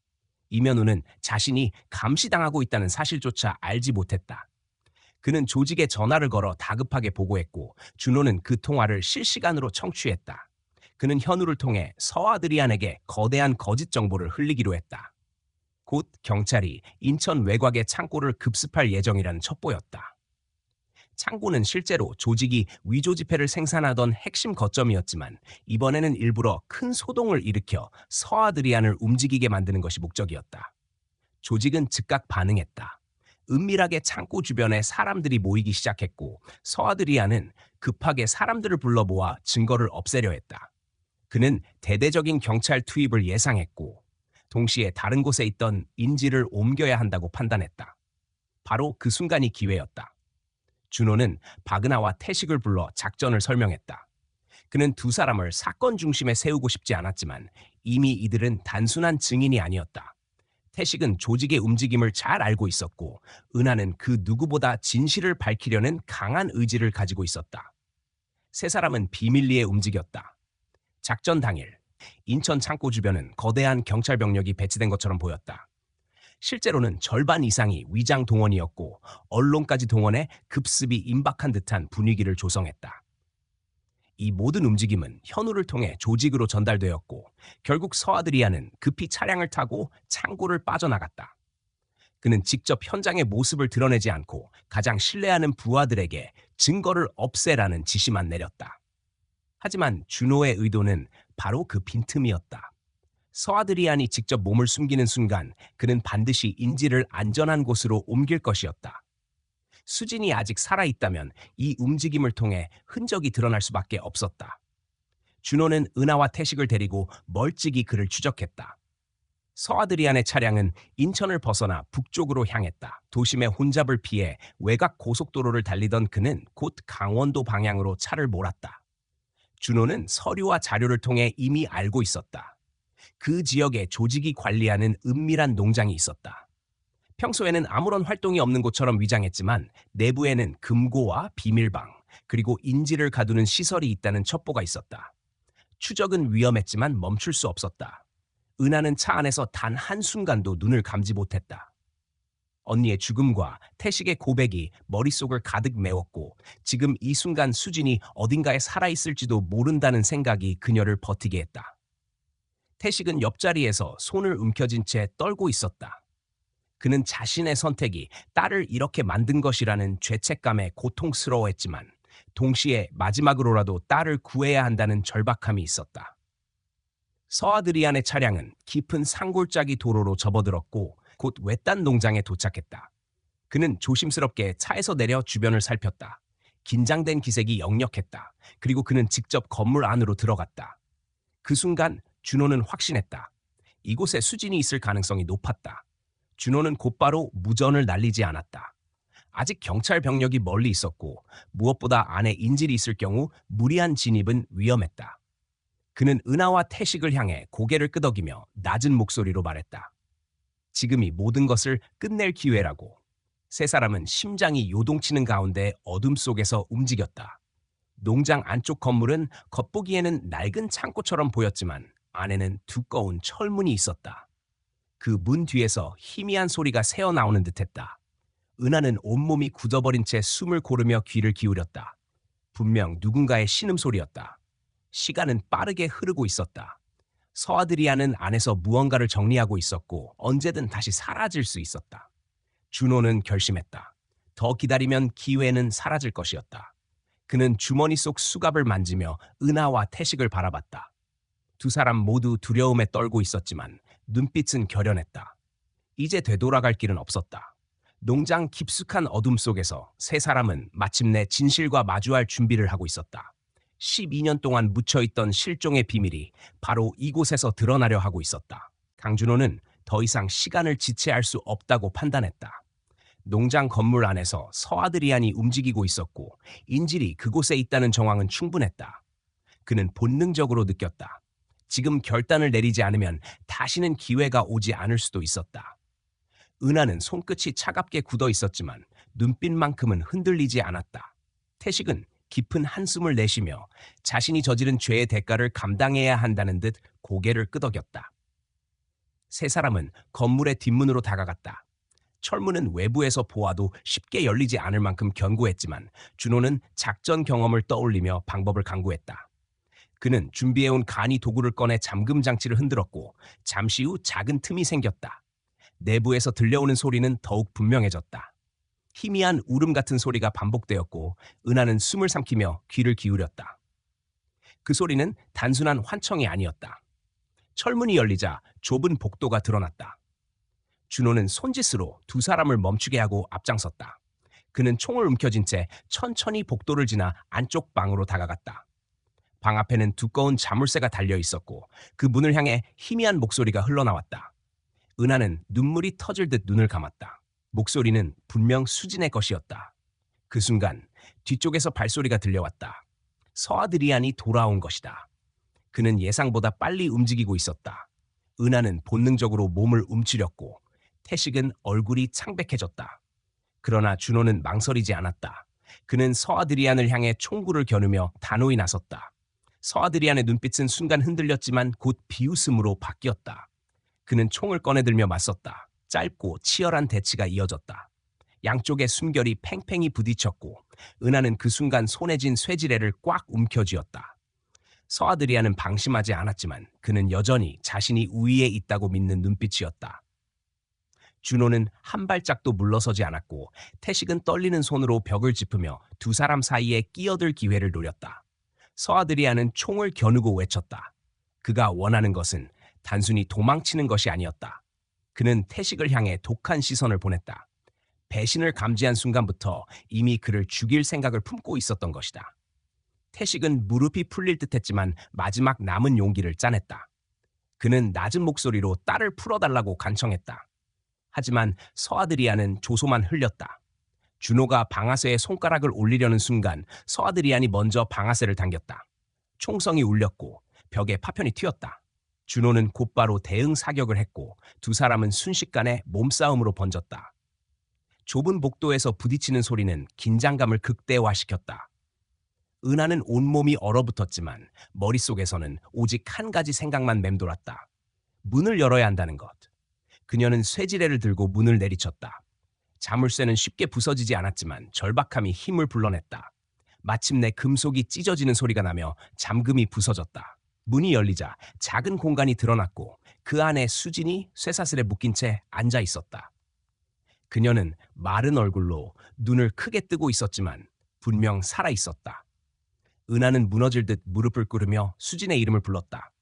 이면우는 자신이 감시당하고 있다는 사실조차 알지 못했다. 그는 조직에 전화를 걸어 다급하게 보고했고 준호는 그 통화를 실시간으로 청취했다. 그는 현우를 통해 서아드리안에게 거대한 거짓 정보를 흘리기로 했다. 곧 경찰이 인천 외곽의 창고를 급습할 예정이라는 첩보였다. 창고는 실제로 조직이 위조 지폐를 생산하던 핵심 거점이었지만 이번에는 일부러 큰 소동을 일으켜 서아드리안을 움직이게 만드는 것이 목적이었다. 조직은 즉각 반응했다. 은밀하게 창고 주변에 사람들이 모이기 시작했고 서아드리안은 급하게 사람들을 불러 모아 증거를 없애려 했다. 그는 대대적인 경찰 투입을 예상했고 동시에 다른 곳에 있던 인지를 옮겨야 한다고 판단했다. 바로 그 순간이 기회였다. 준호는 박은하와 태식을 불러 작전을 설명했다. 그는 두 사람을 사건 중심에 세우고 싶지 않았지만 이미 이들은 단순한 증인이 아니었다. 태식은 조직의 움직임을 잘 알고 있었고 은하는 그 누구보다 진실을 밝히려는 강한 의지를 가지고 있었다. 세 사람은 비밀리에 움직였다. 작전 당일, 인천 창고 주변은 거대한 경찰 병력이 배치된 것처럼 보였다. 실제로는 절반 이상이 위장 동원이었고 언론까지 동원해 급습이 임박한 듯한 분위기를 조성했다. 이 모든 움직임은 현우를 통해 조직으로 전달되었고 결국 서아드리아는 급히 차량을 타고 창고를 빠져나갔다. 그는 직접 현장의 모습을 드러내지 않고 가장 신뢰하는 부하들에게 증거를 없애라는 지시만 내렸다. 하지만 준호의 의도는 바로 그 빈틈이었다. 서아드리안이 직접 몸을 숨기는 순간 그는 반드시 인지를 안전한 곳으로 옮길 것이었다. 수진이 아직 살아있다면 이 움직임을 통해 흔적이 드러날 수밖에 없었다. 준호는 은하와 태식을 데리고 멀찍이 그를 추적했다. 서아드리안의 차량은 인천을 벗어나 북쪽으로 향했다. 도심의 혼잡을 피해 외곽 고속도로를 달리던 그는 곧 강원도 방향으로 차를 몰았다. 준호는 서류와 자료를 통해 이미 알고 있었다. 그 지역에 조직이 관리하는 은밀한 농장이 있었다. 평소에는 아무런 활동이 없는 곳처럼 위장했지만 내부에는 금고와 비밀방, 그리고 인지를 가두는 시설이 있다는 첩보가 있었다. 추적은 위험했지만 멈출 수 없었다. 은하는 차 안에서 단 한순간도 눈을 감지 못했다. 언니의 죽음과 태식의 고백이 머릿속을 가득 메웠고 지금 이 순간 수진이 어딘가에 살아있을지도 모른다는 생각이 그녀를 버티게 했다. 태식은 옆자리에서 손을 움켜쥔 채 떨고 있었다. 그는 자신의 선택이 딸을 이렇게 만든 것이라는 죄책감에 고통스러워했지만 동시에 마지막으로라도 딸을 구해야 한다는 절박함이 있었다. 서아드리안의 차량은 깊은 산골짜기 도로로 접어들었고 곧 외딴 농장에 도착했다. 그는 조심스럽게 차에서 내려 주변을 살폈다. 긴장된 기색이 역력했다. 그리고 그는 직접 건물 안으로 들어갔다. 그 순간 준호는 확신했다. 이곳에 수진이 있을 가능성이 높았다. 준호는 곧바로 무전을 날리지 않았다. 아직 경찰 병력이 멀리 있었고 무엇보다 안에 인질이 있을 경우 무리한 진입은 위험했다. 그는 은하와 태식을 향해 고개를 끄덕이며 낮은 목소리로 말했다. 지금이 모든 것을 끝낼 기회라고. 세 사람은 심장이 요동치는 가운데 어둠 속에서 움직였다. 농장 안쪽 건물은 겉보기에는 낡은 창고처럼 보였지만 안에는 두꺼운 철문이 있었다. 그 문 뒤에서 희미한 소리가 새어나오는 듯했다. 은하는 온몸이 굳어버린 채 숨을 고르며 귀를 기울였다. 분명 누군가의 신음소리였다. 시간은 빠르게 흐르고 있었다. 서아드리아는 안에서 무언가를 정리하고 있었고 언제든 다시 사라질 수 있었다. 준호는 결심했다. 더 기다리면 기회는 사라질 것이었다. 그는 주머니 속 수갑을 만지며 은하와 태식을 바라봤다. 두 사람 모두 두려움에 떨고 있었지만 눈빛은 결연했다. 이제 되돌아갈 길은 없었다. 농장 깊숙한 어둠 속에서 세 사람은 마침내 진실과 마주할 준비를 하고 있었다. 12년 동안 묻혀있던 실종의 비밀이 바로 이곳에서 드러나려 하고 있었다. 강준호는 더 이상 시간을 지체할 수 없다고 판단했다. 농장 건물 안에서 서아드리안이 움직이고 있었고 인질이 그곳에 있다는 정황은 충분했다. 그는 본능적으로 느꼈다. 지금 결단을 내리지 않으면 다시는 기회가 오지 않을 수도 있었다. 은하는 손끝이 차갑게 굳어 있었지만 눈빛만큼은 흔들리지 않았다. 태식은 깊은 한숨을 내쉬며 자신이 저지른 죄의 대가를 감당해야 한다는 듯 고개를 끄덕였다. 세 사람은 건물의 뒷문으로 다가갔다. 철문은 외부에서 보아도 쉽게 열리지 않을 만큼 견고했지만 준호는 작전 경험을 떠올리며 방법을 강구했다. 그는 준비해온 간이 도구를 꺼내 잠금 장치를 흔들었고 잠시 후 작은 틈이 생겼다. 내부에서 들려오는 소리는 더욱 분명해졌다. 희미한 울음 같은 소리가 반복되었고 은하는 숨을 삼키며 귀를 기울였다. 그 소리는 단순한 환청이 아니었다. 철문이 열리자 좁은 복도가 드러났다. 준호는 손짓으로 두 사람을 멈추게 하고 앞장섰다. 그는 총을 움켜쥔 채 천천히 복도를 지나 안쪽 방으로 다가갔다. 방 앞에는 두꺼운 자물쇠가 달려 있었고 그 문을 향해 희미한 목소리가 흘러나왔다. 은하는 눈물이 터질 듯 눈을 감았다. 목소리는 분명 수진의 것이었다. 그 순간 뒤쪽에서 발소리가 들려왔다. 서아드리안이 돌아온 것이다. 그는 예상보다 빨리 움직이고 있었다. 은하는 본능적으로 몸을 움츠렸고 태식은 얼굴이 창백해졌다. 그러나 준호는 망설이지 않았다. 그는 서아드리안을 향해 총구를 겨누며 단호히 나섰다. 서아드리안의 눈빛은 순간 흔들렸지만 곧 비웃음으로 바뀌었다. 그는 총을 꺼내들며 맞섰다. 짧고 치열한 대치가 이어졌다. 양쪽의 숨결이 팽팽히 부딪혔고 은하는 그 순간 손에 쥔 쇠지뢰를 꽉 움켜쥐었다. 서아드리안은 방심하지 않았지만 그는 여전히 자신이 우위에 있다고 믿는 눈빛이었다. 준호는 한 발짝도 물러서지 않았고 태식은 떨리는 손으로 벽을 짚으며 두 사람 사이에 끼어들 기회를 노렸다. 서아드리안은 총을 겨누고 외쳤다. 그가 원하는 것은 단순히 도망치는 것이 아니었다. 그는 태식을 향해 독한 시선을 보냈다. 배신을 감지한 순간부터 이미 그를 죽일 생각을 품고 있었던 것이다. 태식은 무릎이 풀릴 듯했지만 마지막 남은 용기를 짜냈다. 그는 낮은 목소리로 딸을 풀어달라고 간청했다. 하지만 서아드리안은 조소만 흘렸다. 준호가 방아쇠에 손가락을 올리려는 순간 서아드리안이 먼저 방아쇠를 당겼다. 총성이 울렸고 벽에 파편이 튀었다. 준호는 곧바로 대응 사격을 했고 두 사람은 순식간에 몸싸움으로 번졌다. 좁은 복도에서 부딪히는 소리는 긴장감을 극대화시켰다. 은하는 온몸이 얼어붙었지만 머릿속에서는 오직 한 가지 생각만 맴돌았다. 문을 열어야 한다는 것. 그녀는 쇠지뢰를 들고 문을 내리쳤다. 자물쇠는 쉽게 부서지지 않았지만 절박함이 힘을 불러냈다. 마침내 금속이 찢어지는 소리가 나며 잠금이 부서졌다. 문이 열리자 작은 공간이 드러났고 그 안에 수진이 쇠사슬에 묶인 채 앉아 있었다. 그녀는 마른 얼굴로 눈을 크게 뜨고 있었지만 분명 살아 있었다. 은하는 무너질 듯 무릎을 꿇으며 수진의 이름을 불렀다.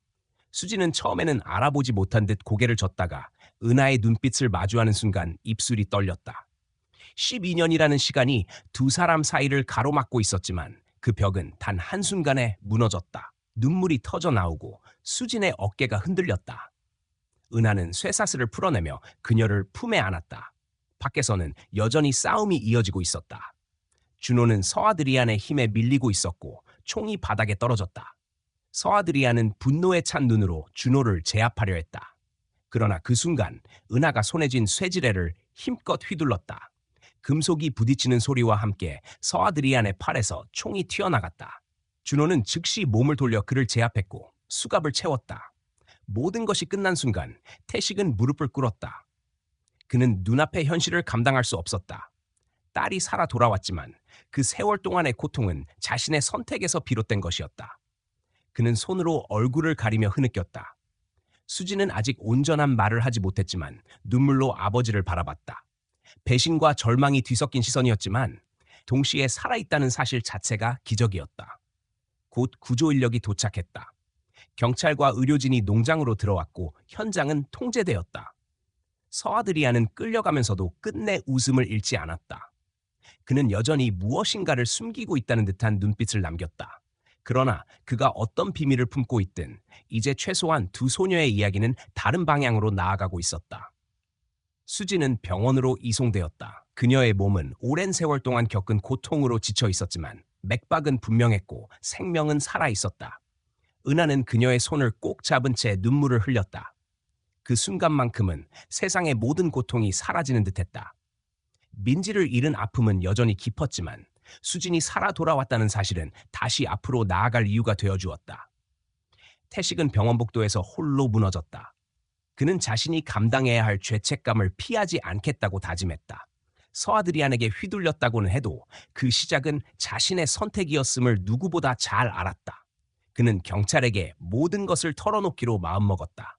수진은 처음에는 알아보지 못한 듯 고개를 젓다가 은하의 눈빛을 마주하는 순간 입술이 떨렸다. 12년이라는 시간이 두 사람 사이를 가로막고 있었지만 그 벽은 단 한순간에 무너졌다. 눈물이 터져 나오고 수진의 어깨가 흔들렸다. 은하는 쇠사슬을 풀어내며 그녀를 품에 안았다. 밖에서는 여전히 싸움이 이어지고 있었다. 준호는 서아드리안의 힘에 밀리고 있었고 총이 바닥에 떨어졌다. 서아드리안은 분노에 찬 눈으로 준호를 제압하려 했다. 그러나 그 순간 은하가 손에 쥔 쇠지뢰를 힘껏 휘둘렀다. 금속이 부딪히는 소리와 함께 서아드리안의 팔에서 총이 튀어나갔다. 준호는 즉시 몸을 돌려 그를 제압했고 수갑을 채웠다. 모든 것이 끝난 순간 태식은 무릎을 꿇었다. 그는 눈앞의 현실을 감당할 수 없었다. 딸이 살아 돌아왔지만 그 세월 동안의 고통은 자신의 선택에서 비롯된 것이었다. 그는 손으로 얼굴을 가리며 흐느꼈다. 수지는 아직 온전한 말을 하지 못했지만 눈물로 아버지를 바라봤다. 배신과 절망이 뒤섞인 시선이었지만 동시에 살아있다는 사실 자체가 기적이었다. 곧 구조 인력이 도착했다. 경찰과 의료진이 농장으로 들어왔고 현장은 통제되었다. 서아드리안은 끌려가면서도 끝내 웃음을 잃지 않았다. 그는 여전히 무엇인가를 숨기고 있다는 듯한 눈빛을 남겼다. 그러나 그가 어떤 비밀을 품고 있든 이제 최소한 두 소녀의 이야기는 다른 방향으로 나아가고 있었다. 수지는 병원으로 이송되었다. 그녀의 몸은 오랜 세월 동안 겪은 고통으로 지쳐 있었지만 맥박은 분명했고 생명은 살아 있었다. 은하는 그녀의 손을 꼭 잡은 채 눈물을 흘렸다. 그 순간만큼은 세상의 모든 고통이 사라지는 듯했다. 민지를 잃은 아픔은 여전히 깊었지만 수진이 살아 돌아왔다는 사실은 다시 앞으로 나아갈 이유가 되어주었다. 태식은 병원 복도에서 홀로 무너졌다. 그는 자신이 감당해야 할 죄책감을 피하지 않겠다고 다짐했다. 서아드리안에게 휘둘렸다고는 해도 그 시작은 자신의 선택이었음을 누구보다 잘 알았다. 그는 경찰에게 모든 것을 털어놓기로 마음먹었다.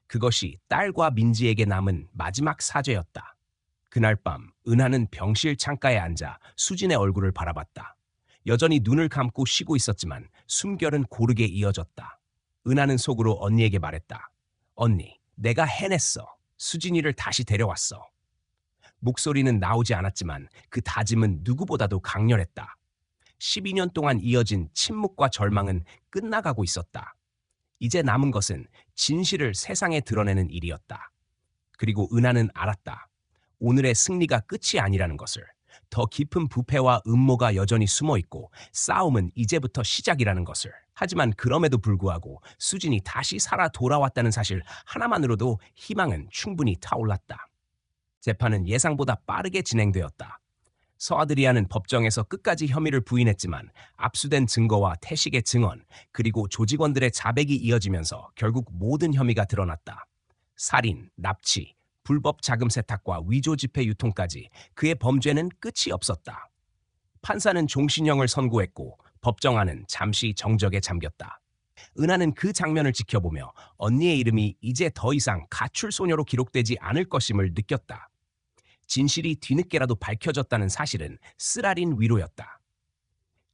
그것이 딸과 민지에게 남은 마지막 사죄였다. 그날 밤 은하는 병실 창가에 앉아 수진의 얼굴을 바라봤다. 여전히 눈을 감고 쉬고 있었지만 숨결은 고르게 이어졌다. 은하는 속으로 언니에게 말했다. 언니, 내가 해냈어. 수진이를 다시 데려왔어. 목소리는 나오지 않았지만 그 다짐은 누구보다도 강렬했다. 12년 동안 이어진 침묵과 절망은 끝나가고 있었다. 이제 남은 것은 진실을 세상에 드러내는 일이었다. 그리고 은하는 알았다. 오늘의 승리가 끝이 아니라는 것을. 더 깊은 부패와 음모가 여전히 숨어있고 싸움은 이제부터 시작이라는 것을. 하지만 그럼에도 불구하고 수진이 다시 살아 돌아왔다는 사실 하나만으로도 희망은 충분히 타올랐다. 재판은 예상보다 빠르게 진행되었다. 서아드리안은 법정에서 끝까지 혐의를 부인했지만 압수된 증거와 태식의 증언 그리고 조직원들의 자백이 이어지면서 결국 모든 혐의가 드러났다. 살인, 납치, 불법 자금 세탁과 위조 지폐 유통까지 그의 범죄는 끝이 없었다. 판사는 종신형을 선고했고 법정안은 잠시 정적에 잠겼다. 은하는 그 장면을 지켜보며 언니의 이름이 이제 더 이상 가출 소녀로 기록되지 않을 것임을 느꼈다. 진실이 뒤늦게라도 밝혀졌다는 사실은 쓰라린 위로였다.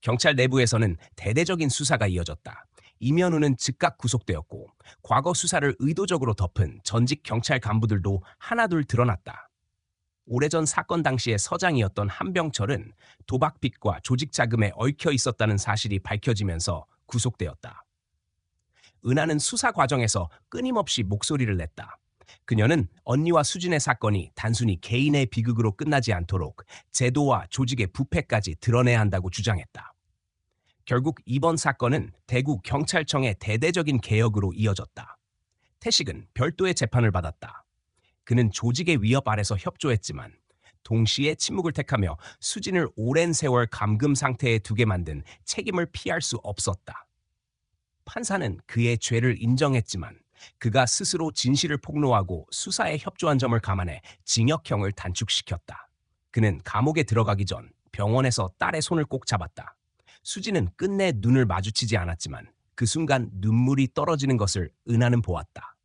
경찰 내부에서는 대대적인 수사가 이어졌다. 이면우는 즉각 구속되었고 과거 수사를 의도적으로 덮은 전직 경찰 간부들도 하나둘 드러났다. 오래전 사건 당시의 서장이었던 한병철은 도박빚과 조직 자금에 얽혀 있었다는 사실이 밝혀지면서 구속되었다. 은하는 수사 과정에서 끊임없이 목소리를 냈다. 그녀는 언니와 수진의 사건이 단순히 개인의 비극으로 끝나지 않도록 제도와 조직의 부패까지 드러내야 한다고 주장했다. 결국 이번 사건은 대구 경찰청의 대대적인 개혁으로 이어졌다. 태식은 별도의 재판을 받았다. 그는 조직의 위협 아래서 협조했지만 동시에 침묵을 택하며 수진을 오랜 세월 감금 상태에 두게 만든 책임을 피할 수 없었다. 판사는 그의 죄를 인정했지만 그가 스스로 진실을 폭로하고 수사에 협조한 점을 감안해 징역형을 단축시켰다. 그는 감옥에 들어가기 전 병원에서 딸의 손을 꼭 잡았다. 수지는 끝내 눈을 마주치지 않았지만 그 순간 눈물이 떨어지는 것을 은하는 보았다.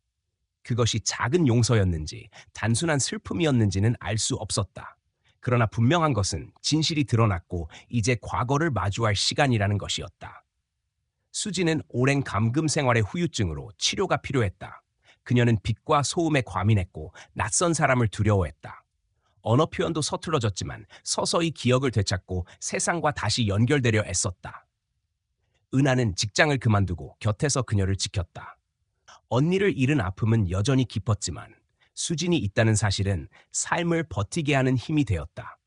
그것이 작은 용서였는지 단순한 슬픔이었는지는 알 수 없었다. 그러나 분명한 것은 진실이 드러났고 이제 과거를 마주할 시간이라는 것이었다. 수지는 오랜 감금 생활의 후유증으로 치료가 필요했다. 그녀는 빛과 소음에 과민했고 낯선 사람을 두려워했다. 언어 표현도 서툴러졌지만 서서히 기억을 되찾고 세상과 다시 연결되려 애썼다. 은하는 직장을 그만두고 곁에서 그녀를 지켰다. 언니를 잃은 아픔은 여전히 깊었지만 수진이 있다는 사실은 삶을 버티게 하는 힘이 되었다.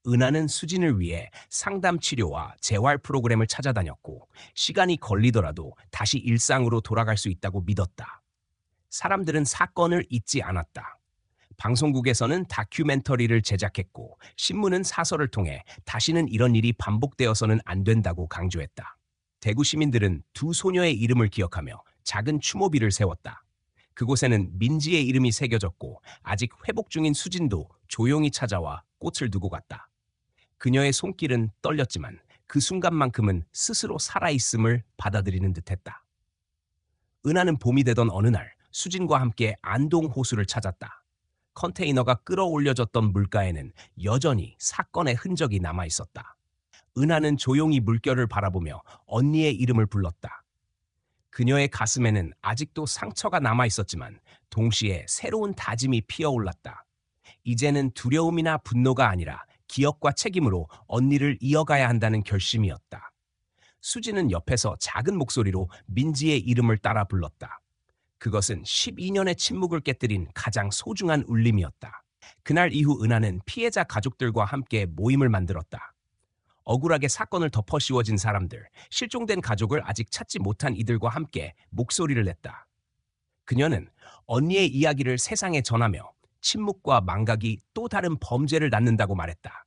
은하는 수진을 위해 상담 치료와 재활 프로그램을 찾아다녔고 시간이 걸리더라도 다시 일상으로 돌아갈 수 있다고 믿었다. 사람들은 사건을 잊지 않았다. 방송국에서는 다큐멘터리를 제작했고 신문은 사설을 통해 다시는 이런 일이 반복되어서는 안 된다고 강조했다. 대구 시민들은 두 소녀의 이름을 기억하며 작은 추모비를 세웠다. 그곳에는 민지의 이름이 새겨졌고 아직 회복 중인 수진도 조용히 찾아와 꽃을 두고 갔다. 그녀의 손길은 떨렸지만 그 순간만큼은 스스로 살아있음을 받아들이는 듯했다. 은하는 봄이 되던 어느 날 수진과 함께 안동 호수를 찾았다. 컨테이너가 끌어올려졌던 물가에는 여전히 사건의 흔적이 남아있었다. 은하는 조용히 물결을 바라보며 언니의 이름을 불렀다. 그녀의 가슴에는 아직도 상처가 남아있었지만 동시에 새로운 다짐이 피어올랐다. 이제는 두려움이나 분노가 아니라 기억과 책임으로 언니를 이어가야 한다는 결심이었다. 수지는 옆에서 작은 목소리로 민지의 이름을 따라 불렀다. 그것은 12년의 침묵을 깨뜨린 가장 소중한 울림이었다. 그날 이후 은하는 피해자 가족들과 함께 모임을 만들었다. 억울하게 사건을 덮어 씌워진 사람들, 실종된 가족을 아직 찾지 못한 이들과 함께 목소리를 냈다. 그녀는 언니의 이야기를 세상에 전하며 침묵과 망각이 또 다른 범죄를 낳는다고 말했다.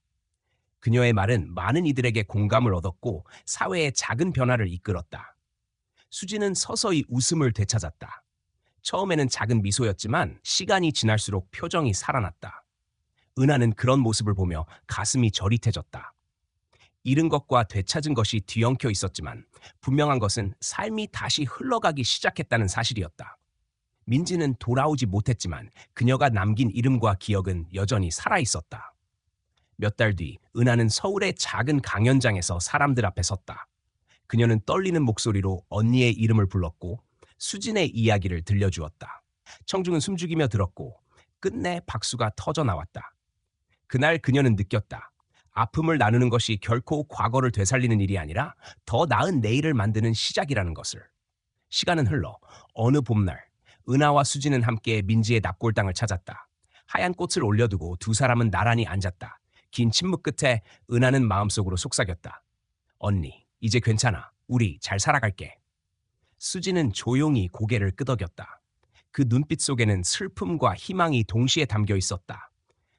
그녀의 말은 많은 이들에게 공감을 얻었고 사회의 작은 변화를 이끌었다. 수지는 서서히 웃음을 되찾았다. 처음에는 작은 미소였지만 시간이 지날수록 표정이 살아났다. 은하는 그런 모습을 보며 가슴이 저릿해졌다. 잃은 것과 되찾은 것이 뒤엉켜 있었지만 분명한 것은 삶이 다시 흘러가기 시작했다는 사실이었다. 민지는 돌아오지 못했지만 그녀가 남긴 이름과 기억은 여전히 살아있었다. 몇 달 뒤 은하는 서울의 작은 강연장에서 사람들 앞에 섰다. 그녀는 떨리는 목소리로 언니의 이름을 불렀고 수진의 이야기를 들려주었다. 청중은 숨죽이며 들었고 끝내 박수가 터져 나왔다. 그날 그녀는 느꼈다. 아픔을 나누는 것이 결코 과거를 되살리는 일이 아니라 더 나은 내일을 만드는 시작이라는 것을. 시간은 흘러 어느 봄날 은하와 수지는 함께 민지의 납골당을 찾았다. 하얀 꽃을 올려두고 두 사람은 나란히 앉았다. 긴 침묵 끝에 은하는 마음속으로 속삭였다. 언니, 이제 괜찮아. 우리 잘 살아갈게. 수지는 조용히 고개를 끄덕였다. 그 눈빛 속에는 슬픔과 희망이 동시에 담겨 있었다.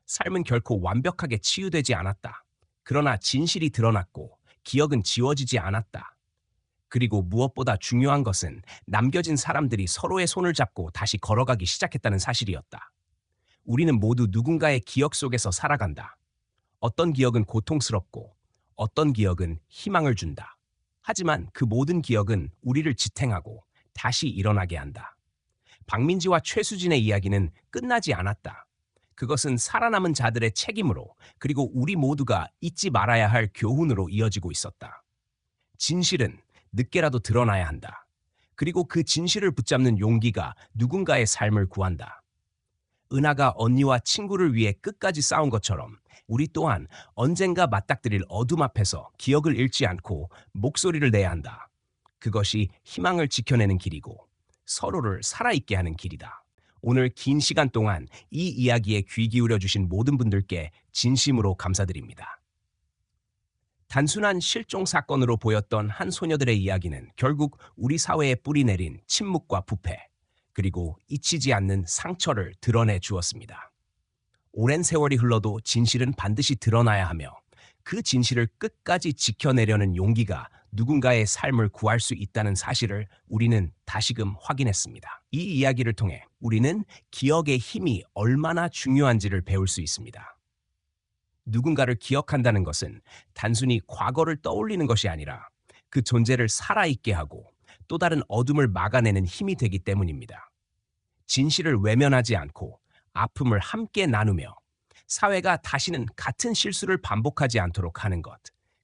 삶은 결코 완벽하게 치유되지 않았다. 그러나 진실이 드러났고 기억은 지워지지 않았다. 그리고 무엇보다 중요한 것은 남겨진 사람들이 서로의 손을 잡고 다시 걸어가기 시작했다는 사실이었다. 우리는 모두 누군가의 기억 속에서 살아간다. 어떤 기억은 고통스럽고 어떤 기억은 희망을 준다. 하지만 그 모든 기억은 우리를 지탱하고 다시 일어나게 한다. 박민지와 최수진의 이야기는 끝나지 않았다. 그것은 살아남은 자들의 책임으로 그리고 우리 모두가 잊지 말아야 할 교훈으로 이어지고 있었다. 진실은 늦게라도 드러나야 한다. 그리고 그 진실을 붙잡는 용기가 누군가의 삶을 구한다. 은하가 언니와 친구를 위해 끝까지 싸운 것처럼 우리 또한 언젠가 맞닥뜨릴 어둠 앞에서 기억을 잃지 않고 목소리를 내야 한다. 그것이 희망을 지켜내는 길이고 서로를 살아있게 하는 길이다. 오늘 긴 시간 동안 이 이야기에 귀 기울여 주신 모든 분들께 진심으로 감사드립니다. 단순한 실종 사건으로 보였던 한 소녀들의 이야기는 결국 우리 사회에 뿌리내린 침묵과 부패, 그리고 잊히지 않는 상처를 드러내 주었습니다. 오랜 세월이 흘러도 진실은 반드시 드러나야 하며 그 진실을 끝까지 지켜내려는 용기가 누군가의 삶을 구할 수 있다는 사실을 우리는 다시금 확인했습니다. 이 이야기를 통해 우리는 기억의 힘이 얼마나 중요한지를 배울 수 있습니다. 누군가를 기억한다는 것은 단순히 과거를 떠올리는 것이 아니라 그 존재를 살아있게 하고 또 다른 어둠을 막아내는 힘이 되기 때문입니다. 진실을 외면하지 않고 아픔을 함께 나누며 사회가 다시는 같은 실수를 반복하지 않도록 하는 것,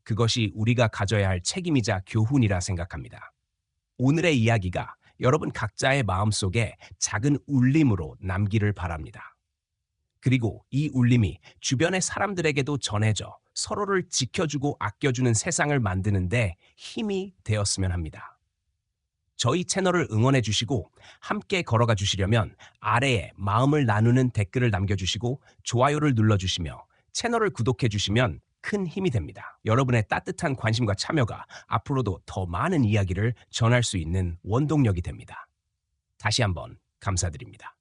그것이 우리가 가져야 할 책임이자 교훈이라 생각합니다. 오늘의 이야기가 여러분 각자의 마음속에 작은 울림으로 남기를 바랍니다. 그리고 이 울림이 주변의 사람들에게도 전해져 서로를 지켜주고 아껴주는 세상을 만드는데 힘이 되었으면 합니다. 저희 채널을 응원해 주시고 함께 걸어가 주시려면 아래에 마음을 나누는 댓글을 남겨주시고 좋아요를 눌러주시며 채널을 구독해 주시면 큰 힘이 됩니다. 여러분의 따뜻한 관심과 참여가 앞으로도 더 많은 이야기를 전할 수 있는 원동력이 됩니다. 다시 한번 감사드립니다.